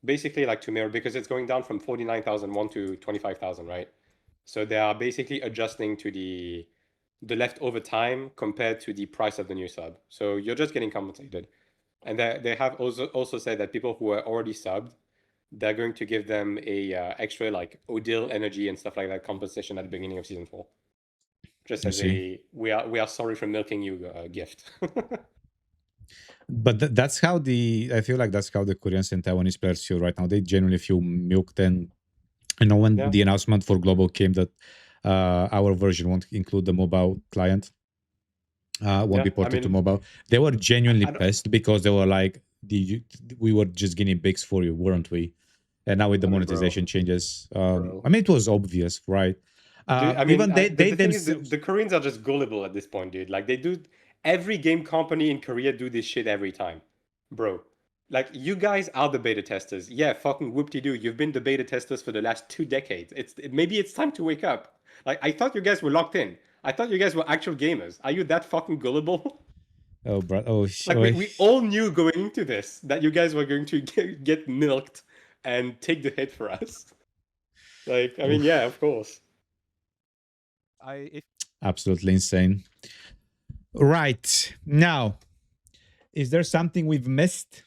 Basically, like to mirror, because it's going down from 49,001 to 25,000, right? So they are basically adjusting to the leftover time compared to the price of the new sub. So you're just getting compensated. And they have also said that people who are already subbed, they're going to give them a extra like Odil energy and stuff like that compensation at the beginning of season 4, just You as see, a we are sorry for milking you gift. but that's how I feel like that's how the Koreans and Taiwanese players feel right now. They genuinely feel milked, and I know when Yeah, the announcement for global came that our version won't include the mobile client, won't yeah. be I ported to mean, mobile. They were genuinely I don't, pissed because they were like, we were just guinea pigs for you, weren't we? And now with the I mean, bro, monetization changes, bro. I mean, it was obvious, right? Dude, I mean, Even they the thing is, themselves. the Koreans are just gullible at this point, dude. Like they do, every game company in Korea do this shit every time, bro. Like you guys are the beta testers. Yeah, fucking whoop-de-doo. You've been the beta testers for the last 2 decades. Maybe it's time to wake up. Like I thought you guys were locked in. I thought you guys were actual gamers. Are you that fucking gullible? Oh, bro. Oh, Like we all knew going into this that you guys were going to get milked and take the hit for us. Like, I mean, yeah, oof, of course. absolutely insane. Right now, is there something we've missed?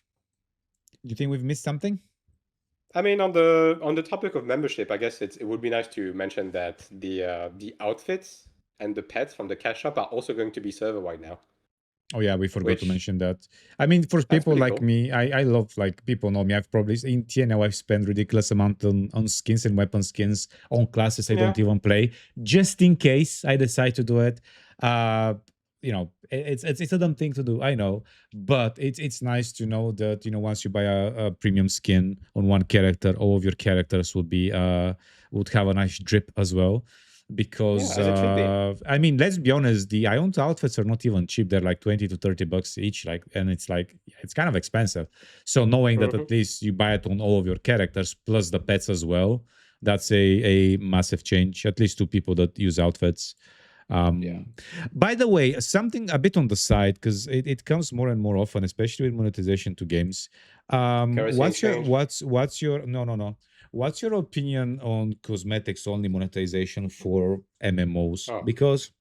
Do you think we've missed something? I mean, on the topic of membership, I guess it would be nice to mention that the outfits and the pets from the cash shop are also going to be server wide now, Oh yeah, we forgot to which mention that. I mean, for that's people pretty like cool. me, I love like people know me. I've probably in TNL I've spent ridiculous amount on skins and weapon skins on classes I Yeah, don't even play, just in case I decide to do it. Uh, it's a dumb thing to do, I know, but it's nice to know that once you buy a premium skin on one character, all of your characters would have a nice drip as well, yeah, because as it should be. I mean, let's be honest, the Ion outfits are not even cheap. They're like 20 to 30 bucks each, like, and it's like it's kind of expensive. So knowing that Hmm. at least you buy it on all of your characters plus the pets as well, that's a massive change, at least to people that use outfits. Yeah, um by the way, something a bit on the side, because it comes more and more often, especially with monetization to games. kerosene change. What's your no, what's your opinion on cosmetics only monetization for MMOs? Oh, Because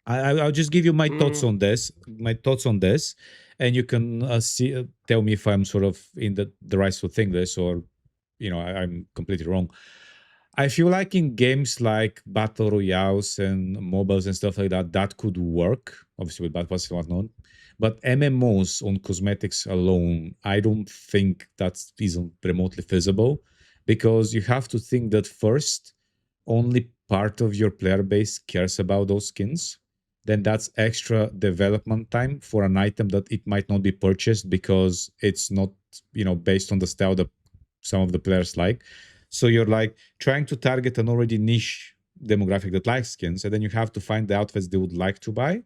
I'll just give you my thoughts mm, on this. My thoughts on this, and you can tell me if I'm sort of in the right to think this, or I'm completely wrong. I feel like in games like battle royales and mobiles and stuff like that, that could work. Obviously with battle passes and whatnot. But MMOs on cosmetics alone, I don't think that isn't remotely feasible, because you have to think that first, only part of your player base cares about those skins. Then that's extra development time for an item that it might not be purchased because it's not, based on the style that some of the players like. So you're like trying to target an already niche demographic that likes skins, and then you have to find the outfits they would like to buy,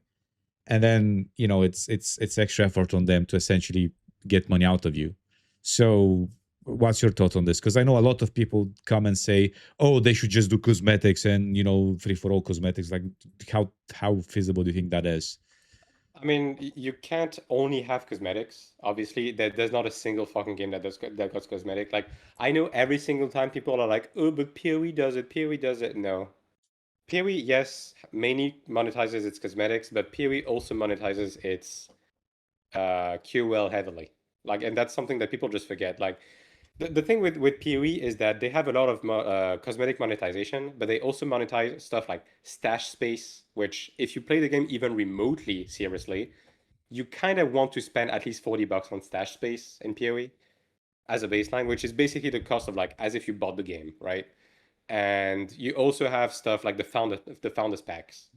and then it's extra effort on them to essentially get money out of you. So what's your thought on this? Because I know a lot of people come and say, oh, they should just do cosmetics and free for all cosmetics. Like how feasible do you think that is? I mean, you can't only have cosmetics. Obviously, there's not a single fucking game that got cosmetic. Like, I know every single time people are like, "Oh, but PoE does it. PoE does it." No, PoE, yes, mainly monetizes its cosmetics, but PoE also monetizes its QoL heavily. Like, and that's something that people just forget. Like, the thing with PoE is that they have a lot of cosmetic monetization, but they also monetize stuff like stash space, which if you play the game even remotely seriously, you kind of want to spend at least $40 on stash space in PoE as a baseline, which is basically the cost of like as if you bought the game, right? And you also have stuff like the founders packs.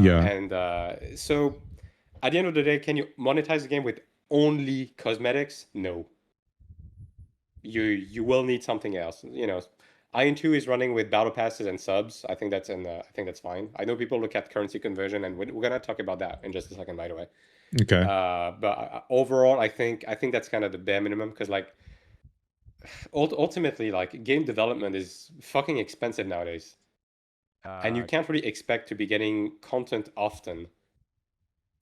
Yeah. And so at the end of the day, can you monetize the game with only cosmetics? No. You will need something else. You know, Iron 2 is running with battle passes and subs. I think that's fine. I know people look at currency conversion, and we're gonna talk about that in just a second, by the way. Okay. But overall, I think that's kind of the bare minimum because like ultimately, like game development is fucking expensive nowadays, and you can't really expect to be getting content often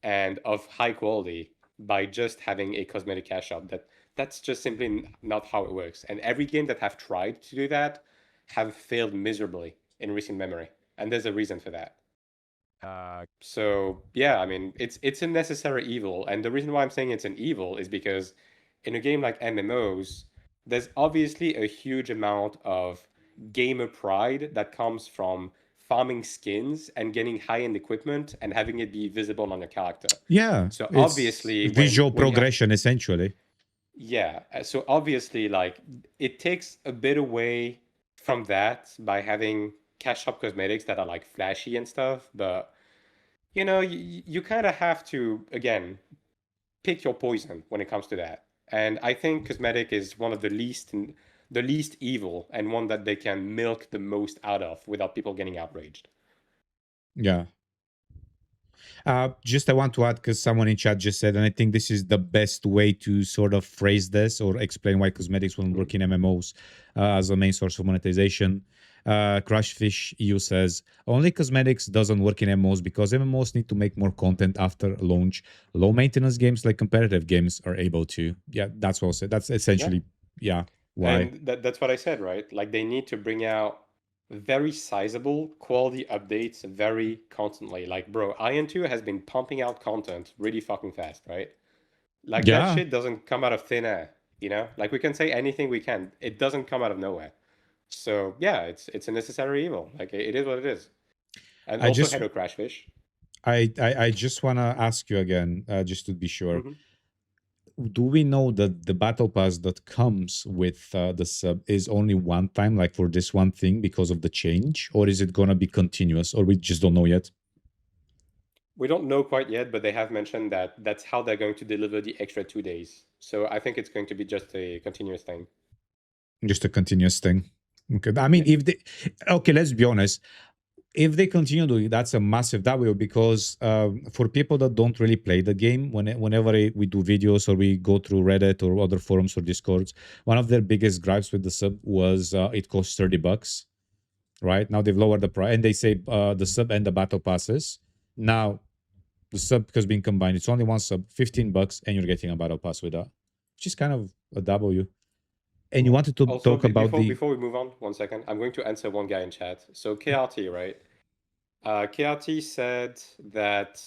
and of high quality by just having a cosmetic cash shop. That's just simply not how it works. And every game that have tried to do that have failed miserably in recent memory, and there's a reason for that. So yeah, I mean it's a necessary evil, and the reason why I'm saying it's an evil is because in a game like MMOs, there's obviously a huge amount of gamer pride that comes from farming skins and getting high-end equipment and having it be visible on your character. Yeah. So It's obviously visual when you have progression essentially. yeah, so obviously like it takes a bit away from that by having cash shop cosmetics that are like flashy and stuff, but you know, you kind of have to, again, pick your poison when it comes to that. And I think cosmetic is one of the least evil and one that they can milk the most out of without people getting outraged. Yeah. Just I want to add because someone in chat just said, and I think this is the best way to sort of phrase this or explain why cosmetics won't Mhm. work in MMOs as a main source of monetization. Crushfish EU says only cosmetics doesn't work in MMOs because MMOs need to make more content after launch. Low maintenance games like competitive games are able to. Yeah, that's well said. That's Yeah. essentially why. And that's what I said, right? Like they need to bring out very sizable quality updates very constantly. Like, bro, Ion 2 has been pumping out content really fucking fast, right? Like that Yeah, shit doesn't come out of thin air, you know? Like we can say anything we can. It doesn't come out of nowhere. So yeah, it's a necessary evil. Like it is what it is. And I also just hello Crashfish. I just want to ask you again, just to be sure. Hmm. Do we know that the battle pass that comes with the sub is only one time, like for this one thing because of the change, or is it gonna be continuous, or we just don't know yet? We don't know quite yet, but they have mentioned that that's how they're going to deliver the extra 2 days. So I think it's going to be just a continuous thing. Just a continuous thing. Okay, I mean, Yeah. if they, okay, let's be honest. If they continue doing, that's a massive W because for people that don't really play the game, whenever we do videos or we go through Reddit or other forums or Discords, one of their biggest gripes with the sub was it costs $30. Right now they've lowered the price and they say the sub and the battle passes. Now the sub has been combined. It's only one sub, $15, and you're getting a battle pass with that, which is kind of a W. And you Yeah. wanted to Also, talk about the before we move on, 1 second, I'm going to answer one guy in chat. So KRT, right? KRT said that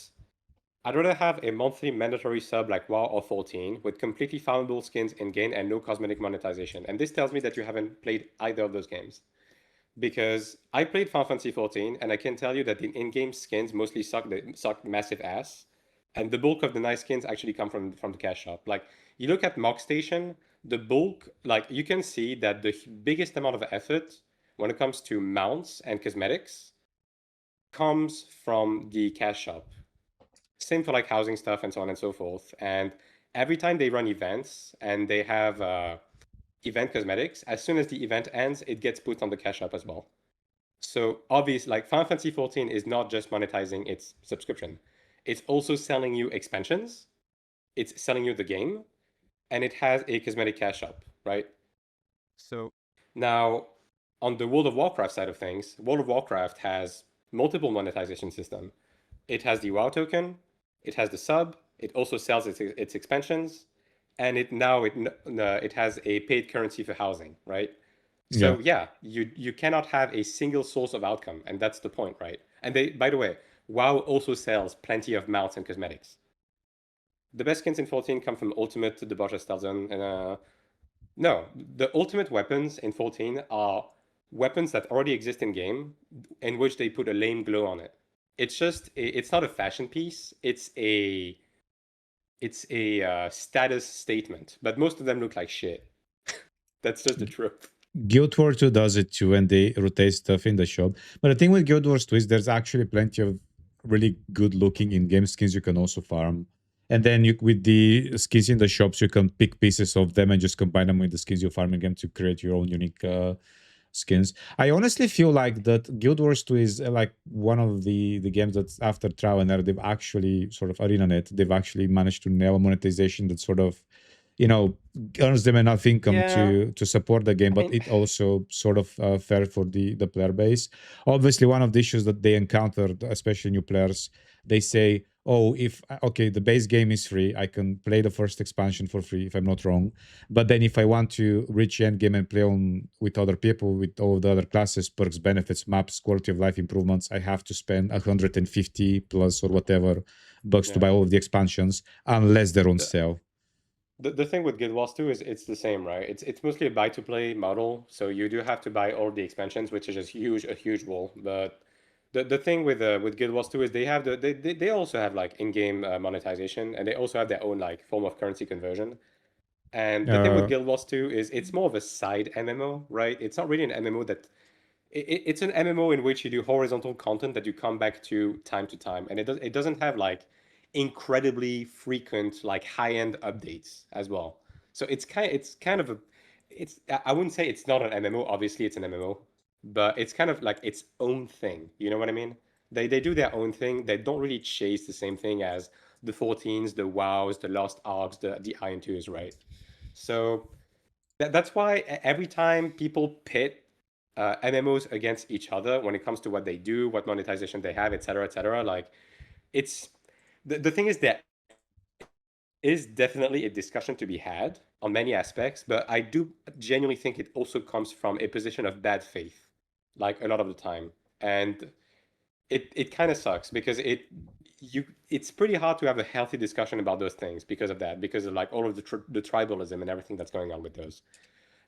I'd rather have a monthly mandatory sub like WoW or 14 with completely farmable skins in game and no cosmetic monetization. And this tells me that you haven't played either of those games. Because I played Final Fantasy 14 and I can tell you that the in-game skins mostly suck massive ass. And the bulk of the nice skins actually come from the cash shop. Like you look at Mock Station, the bulk, like you can see that the biggest amount of effort when it comes to mounts and cosmetics comes from the cash shop. Same for like housing stuff and so on and so forth. And every time they run events and they have event cosmetics, as soon as the event ends, it gets put on the cash shop as well. So obviously, like Final Fantasy 14 is not just monetizing its subscription. It's also selling you expansions. It's selling you the game, and it has a cosmetic cash shop, right? Now, on the World of Warcraft side of things, World of Warcraft has multiple monetization system. It has the WoW token, it has the sub, it also sells its expansions, and it has a paid currency for housing, right? Yeah. So yeah, you cannot have a single source of outcome, and that's the point, right? And they, by the way, WoW also sells plenty of mounts and cosmetics. The best skins in 14 come from Ultimate, the Debaucher's Stallion, and no, the ultimate weapons in 14 are weapons that already exist in game, in which they put a lame glow on it. It's not a fashion piece. It's a status statement. But most of them look like shit. That's just the truth. Guild Wars 2 does it too, and they rotate stuff in the shop. But the thing with Guild Wars 2 is there's actually plenty of really good looking in-game skins you can also farm. And then with the skins in the shops, you can pick pieces of them and just combine them with the skins you're farming them to create your own unique skins. I honestly feel like that Guild Wars 2 is like one of the games that after trial and error, they've actually sort of ArenaNet, they've actually managed to nail a monetization that sort of, you know, earns them enough income Yeah, to support the game, I but mean, it also sort of fair for the player base. Obviously, one of the issues that they encountered, especially new players, they say, oh, if okay, the base game is free, I can play the first expansion for free if I'm not wrong. But then if I want to reach the end game and play on with other people with all the other classes, perks, benefits, maps, quality of life improvements, I have to spend 150 plus or whatever bucks to yeah. buy all of the expansions unless they're on The, sale. the thing with Guild Wars 2 is it's the same, right? It's mostly a buy to play model, so you do have to buy all the expansions, which is a huge wall. But the thing with Guild Wars 2 is they also have like in-game monetization, and they also have their own like form of currency conversion. And the thing with Uh, Guild Wars 2 is it's more of a side MMO, right? It's not really an MMO that it's an MMO in which you do horizontal content that you come back to time, and it doesn't have like incredibly frequent like high end updates as well. So it's kind of a it's I wouldn't say it's not an MMO. Obviously, it's an MMO, but it's kind of like its own thing. You know what I mean? They do their own thing. They don't really chase the same thing as the 14s, the WoWs, the Lost Arks, the Iron 2s, right? So that's why every time people pit MMOs against each other when it comes to what they do, what monetization they have, et cetera, like it's the thing is there is definitely a discussion to be had on many aspects, but I do genuinely think it also comes from a position of bad faith, like a lot of the time, and it kind of sucks because it's pretty hard to have a healthy discussion about those things because of that, because of like all of the tribalism and everything that's going on with those.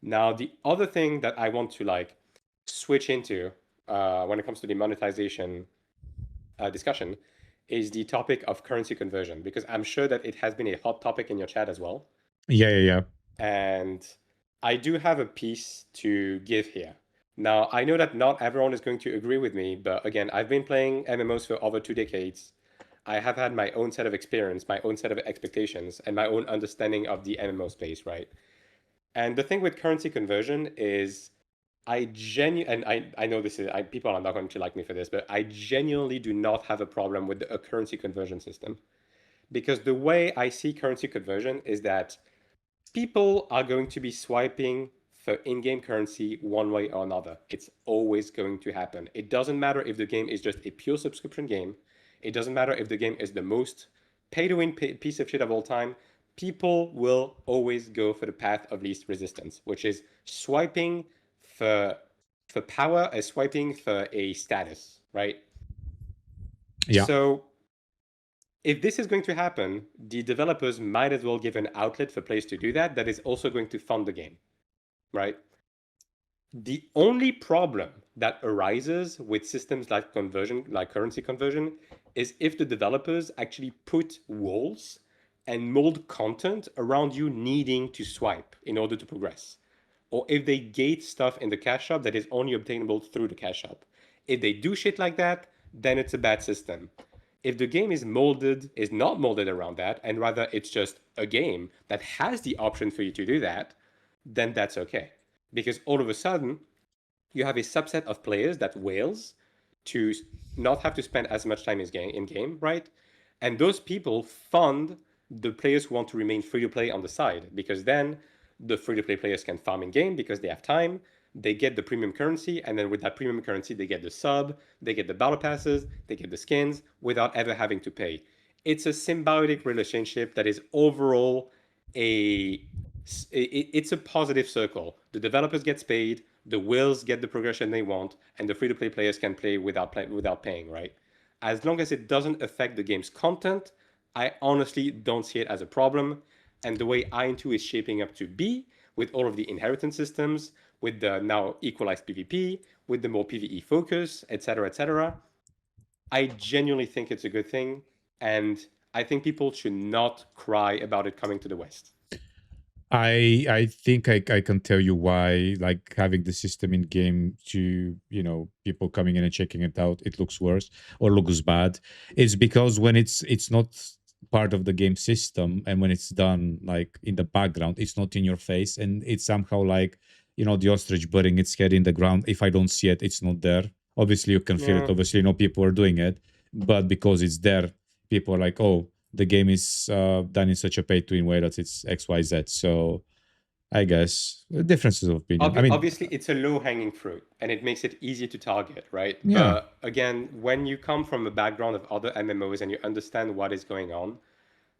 Now, the other thing that I want to like switch into when it comes to the monetization discussion is the topic of currency conversion, because I'm sure that it has been a hot topic in your chat as well. yeah, yeah, yeah. And I do have a piece to give here. Now, I know that not everyone is going to agree with me, but again, I've been playing MMOs for over 2 decades. I have had my own set of experience, my own set of expectations, and my own understanding of the MMO space, right? And the thing with currency conversion is I know people are not going to like me for this, but I genuinely do not have a problem with a currency conversion system. Because the way I see currency conversion is that people are going to be swiping for in-game currency one way or another. It's always going to happen. It doesn't matter if the game is just a pure subscription game. It doesn't matter if the game is the most pay-to-win piece of shit of all time. People will always go for the path of least resistance, which is swiping for for power and swiping for a status, right? Yeah. So if this is going to happen, the developers might as well give an outlet for players to do that is also going to fund the game, right? The only problem that arises with systems like conversion, like currency conversion, is if the developers actually put walls and mold content around you needing to swipe in order to progress. Or if they gate stuff in the cash shop that is only obtainable through the cash shop. If they do shit like that, then it's a bad system. If the game is not molded around that, and rather it's just a game that has the option for you to do that, then that's okay. Because all of a sudden, you have a subset of players that whales to not have to spend as much time in game, right? And those people fund the players who want to remain free to play on the side, because then the free to play players can farm in game because they have time. They get the premium currency, and then with that premium currency, they get the sub, they get the battle passes, they get the skins without ever having to pay. it's a symbiotic relationship that is overall it's a positive circle. The developers gets paid, the whales get the progression they want, and the free-to-play players can play without paying, right? As long as it doesn't affect the game's content, I honestly don't see it as a problem. And the way I2 is shaping up to be, with all of the inheritance systems, with the now equalized PvP, with the more PvE focus, etc., I genuinely think it's a good thing, and I think people should not cry about it coming to the West. I think I can tell you why, like, having the system in game to, people coming in and checking it out, it looks worse or looks bad. It's because when it's not part of the game system, and when it's done like in the background, it's not in your face, and it's somehow like, the ostrich burying its head in the ground. If I don't see it, it's not there. Obviously you can feel it, Yeah. obviously people are doing it, but because it's there, people are like, oh, the game is done in such a pay-to-win way that it's XYZ. So I guess differences of opinion. I mean, Obviously, it's a low-hanging fruit, and it makes it easy to target, right? yeah, But again, when you come from a background of other MMOs and you understand what is going on,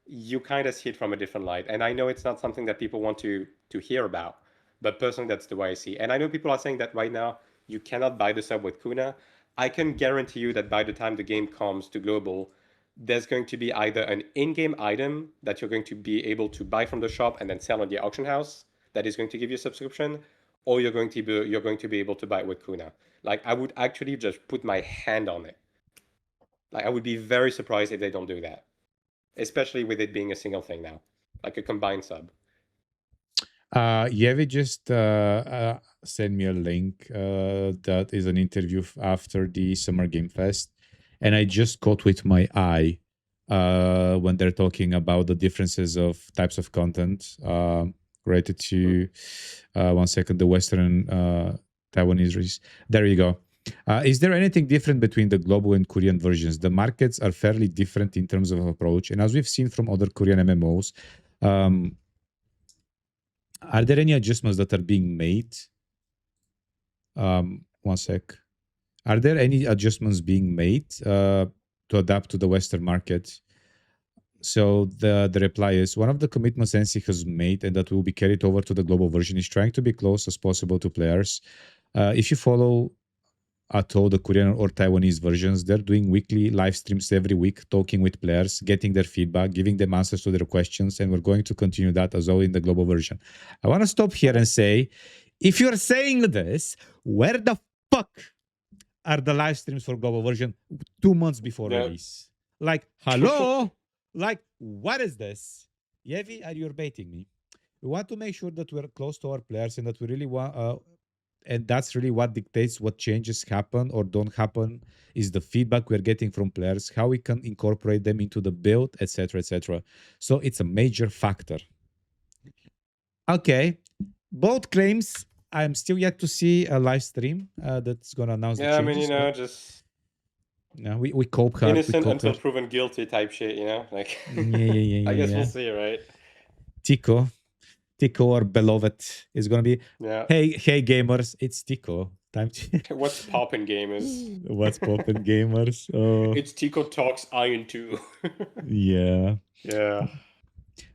you kind of see it from a different light. And I know it's not something that people want to hear about, but personally, that's the way I see. And I know people are saying that right now you cannot buy the sub with Kuna. I can guarantee you that by the time the game comes to global, there's going to be either an in-game item that you're going to be able to buy from the shop and then sell on the auction house that is going to give you a subscription, or you're going to be able to buy it with Kuna. Like I would actually just put my hand on it. Like I would be very surprised if they don't do that, especially with it being a single thing now, like a combined sub. Yevi just sent me a link that is an interview after the Summer Game Fest, and I just caught with my eye when they're talking about the differences of types of content related to 1 second, the Western Taiwanese race. There you go. Is there anything different between the global and Korean versions? The markets are fairly different in terms of approach, and as we've seen from other Korean MMOs, are there any adjustments that are being made? 1 sec. Are there any adjustments being made to adapt to the Western market? So the reply is, one of the commitments NC has made and that will be carried over to the global version is trying to be close as possible to players. If you follow at all the Korean or Taiwanese versions, they're doing weekly live streams every week, talking with players, getting their feedback, giving them answers to their questions, and we're going to continue that as well in the global version. I want to stop here and say, if you're saying this, where the fuck are the live streams for global version 2 months before release? Like, hello? Like, what is this? Yevi, are you baiting me? We want to make sure that we're close to our players and that we really want and that's really what dictates what changes happen or don't happen, is the feedback we're getting from players, how we can incorporate them into the build, etc. So it's a major factor. Okay, both claims. I'm still yet to see a live stream that's gonna announce the changes. I mean, just we cope hard. innocent until proven guilty type shit, like I guess we'll see, right? Tico or beloved is gonna be, Yeah. hey gamers, it's Tico. Time to What's poppin' gamers? What's poppin' gamers? Oh, It's Tico Talks Aion 2. yeah. Yeah.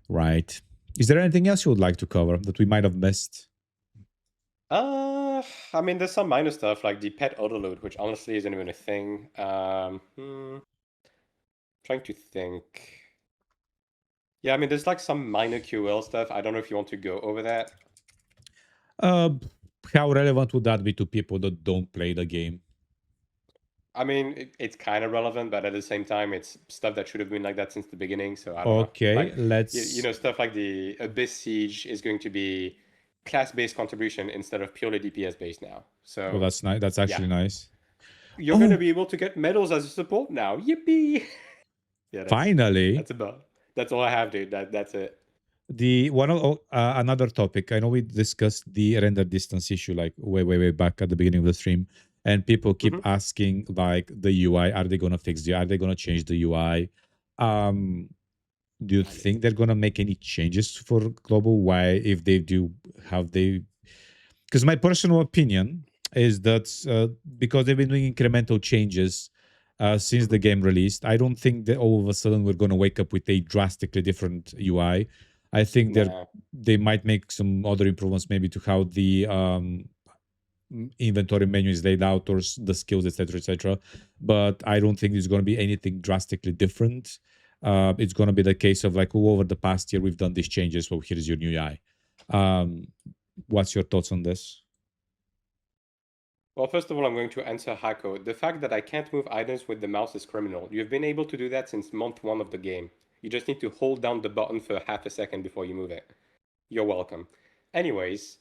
Right. Is there anything else you would like to cover that we might have missed? I mean, there's some minor stuff like the pet autoload, which honestly isn't even a thing. Trying to think. Yeah, I mean, there's like some minor QoL stuff. I don't know if you want to go over that. How relevant would that be to people that don't play the game? I mean, it's kind of relevant, but at the same time, it's stuff that should have been like that since the beginning. So I don't know. Okay, Like, let's. Stuff like the Abyss Siege is going to be class-based contribution instead of purely DPS-based now. So Well, that's nice. That's actually nice. You're going to be able to get medals as a support now. Yippee! Yeah, finally. That's all I have, dude. That's it. The one another topic. I know we discussed the render distance issue like way back at the beginning of the stream, and people keep asking like the UI. Are they gonna fix the? Are they gonna change the UI? Do you think they're gonna make any changes for global? Why, if they do, have they? Because my personal opinion is that because they've been doing incremental changes, since the game released. I don't think that all of a sudden we're going to wake up with a drastically different UI. I think they might make some other improvements, maybe to how the inventory menu is laid out, or the skills, etc., etc. But I don't think there's going to be anything drastically different. It's going to be the case of like, over the past year we've done these changes, so here's your new UI. What's your thoughts on this? Well, first of all, I'm going to answer Hako. The fact that I can't move items with the mouse is criminal. You've been able to do that since month 1 of the game. You just need to hold down the button for half a second before you move it. You're welcome. Anyways,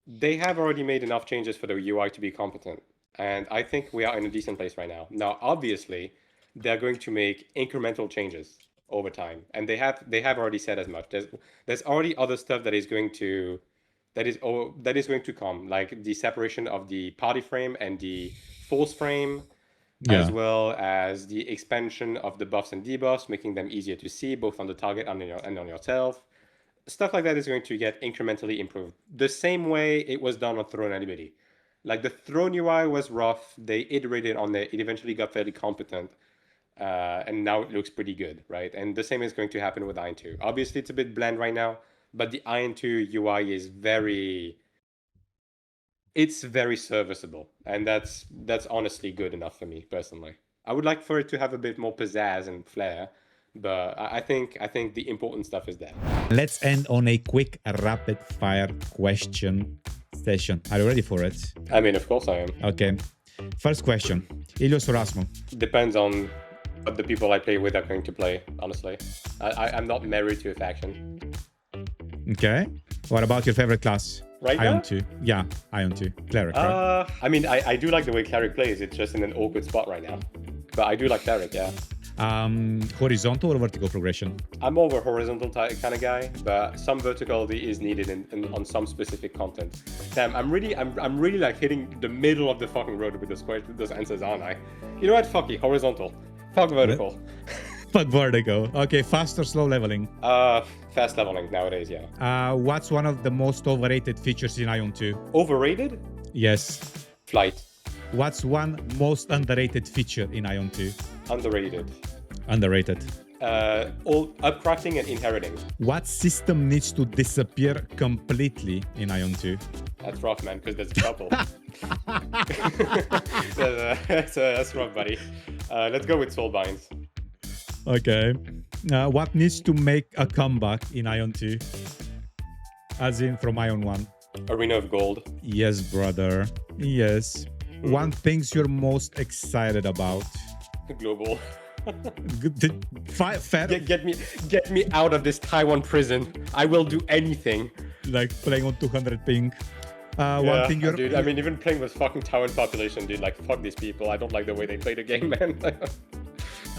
they have already made enough changes for the UI to be competent. And I think we are in a decent place right now. Now, obviously, they're going to make incremental changes over time. And they have already said as much. There's already other stuff that is going to going to come, like the separation of the party frame and the force frame, as well as the expansion of the buffs and debuffs, making them easier to see both on the target and on yourself. Stuff like that is going to get incrementally improved. The same way it was done on Throne and Liberty. Like the Throne UI was rough, they iterated on it, it eventually got fairly competent, and now it looks pretty good, right? And the same is going to happen with Iron 2. Obviously, it's a bit bland right now, but the Iron 2 UI is very serviceable, and that's honestly good enough for me personally. I would like for it to have a bit more pizzazz and flair, but I think the important stuff is there. Let's end on a quick rapid fire question session. Are you ready for it? I mean, of course I am. Okay. First question: Ilios or Asmo? Depends on what the people I play with are going to play, honestly. I'm not married to a faction. Okay. What about your favorite class? Right Aion now? 2. Yeah, Aion 2. Cleric, right? I mean, I do like the way Cleric plays. It's just in an awkward spot right now. But I do like Cleric, yeah. Horizontal or vertical progression? I'm more of a horizontal kind of guy, but some verticality is needed on some specific content. Damn, I'm really like hitting the middle of the fucking road with those answers, aren't I? You know what? Fuck it, horizontal. Fuck vertical. Fuck vertical. Okay, fast or slow leveling? Fast leveling nowadays, yeah. What's one of the most overrated features in Aion 2? Overrated? Yes. Flight. What's one most underrated feature in Aion 2? Underrated. Underrated. All upcrafting and inheriting. What system needs to disappear completely in Aion 2? That's rough, man, because there's a couple. That's rough, buddy. Let's go with Soulbinds. Okay. What needs to make a comeback in Aion 2? As in from Aion 1? Arena of Gold. Yes, brother. Yes. One things you're most excited about? Global. Fair. Get me out of this Taiwan prison. I will do anything. Like playing on 200 ping. One thing dude, I mean, even playing with fucking Taiwan population, dude, like, fuck these people. I don't like the way they play the game, man.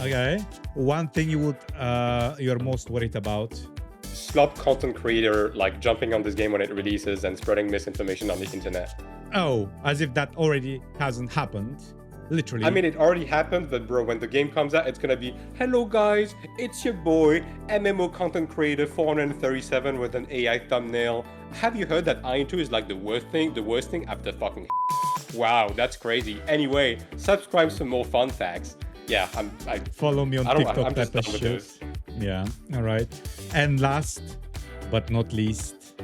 Okay. One thing you're most worried about? Slop content creator, like, jumping on this game when it releases and spreading misinformation on the internet. Oh, as if that already hasn't happened. Literally. I mean, it already happened, but bro, when the game comes out, it's gonna be, hello guys, it's your boy, MMO content creator 437 with an AI thumbnail. Have you heard that Aion 2 is like the worst thing after fucking Wow, that's crazy. Anyway, subscribe for more fun facts. Yeah, I follow me on TikTok. I'm just type of shit. Yeah, all right. And last but not least,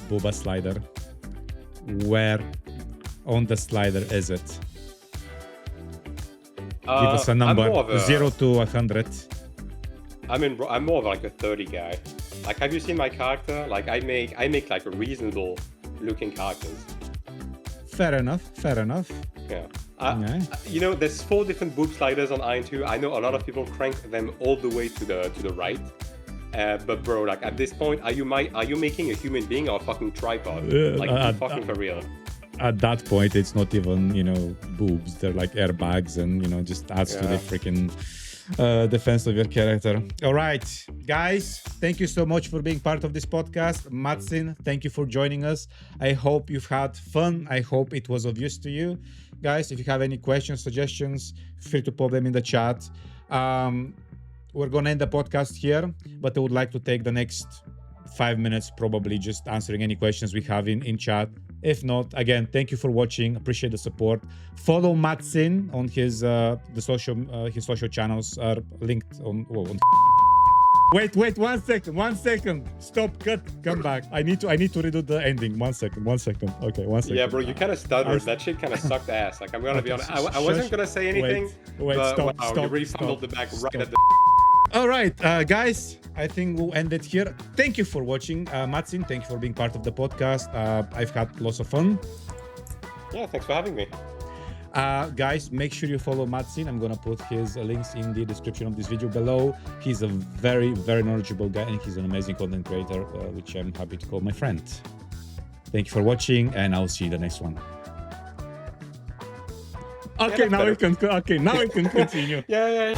Boba slider. Where on the slider is it? Give us a number, 0 to 100. I'm more of like a 30 guy. Like, have you seen my character? Like, I make like reasonable looking characters. Fair enough. Yeah. You know, there's 4 different boob sliders on Aion 2. I know a lot of people crank them all the way to the right. But bro, like at this point, are you making a human being or a fucking tripod? Like, fucking for real. At that point, it's not even, boobs. They're like airbags and, just adds to the freaking defense of your character. All right, guys, thank you so much for being part of this podcast. Madsin, thank you for joining us. I hope you've had fun. I hope it was of use to you. Guys, if you have any questions, suggestions, feel free to pop them in the chat. We're going to end the podcast here, but I would like to take the next 5 minutes probably just answering any questions we have in chat. If not, again, thank you for watching. Appreciate the support. Follow Madsin on his social channels are linked on. Wait, 1 second, 1 second. Stop, cut, come back. I need to redo the ending. 1 second, 1 second. Okay, 1 second. Yeah, bro, you kind of stuttered. That shit kind of sucked ass. Like, I'm gonna be honest. I wasn't gonna say anything. Wait, but stop, wow, stop, you really stop, fumbled the back right at the. All right, guys, I think we'll end it here. Thank you for watching. Madsin, thank you for being part of the podcast. I've had lots of fun. Yeah, thanks for having me. Guys, make sure you follow Madsin. I'm gonna put his links in the description of this video below. He's a very, very knowledgeable guy, and he's an amazing content creator, which I'm happy to call my friend. Thank you for watching, and I'll see you in the next one. Okay, now we can continue. Yeah.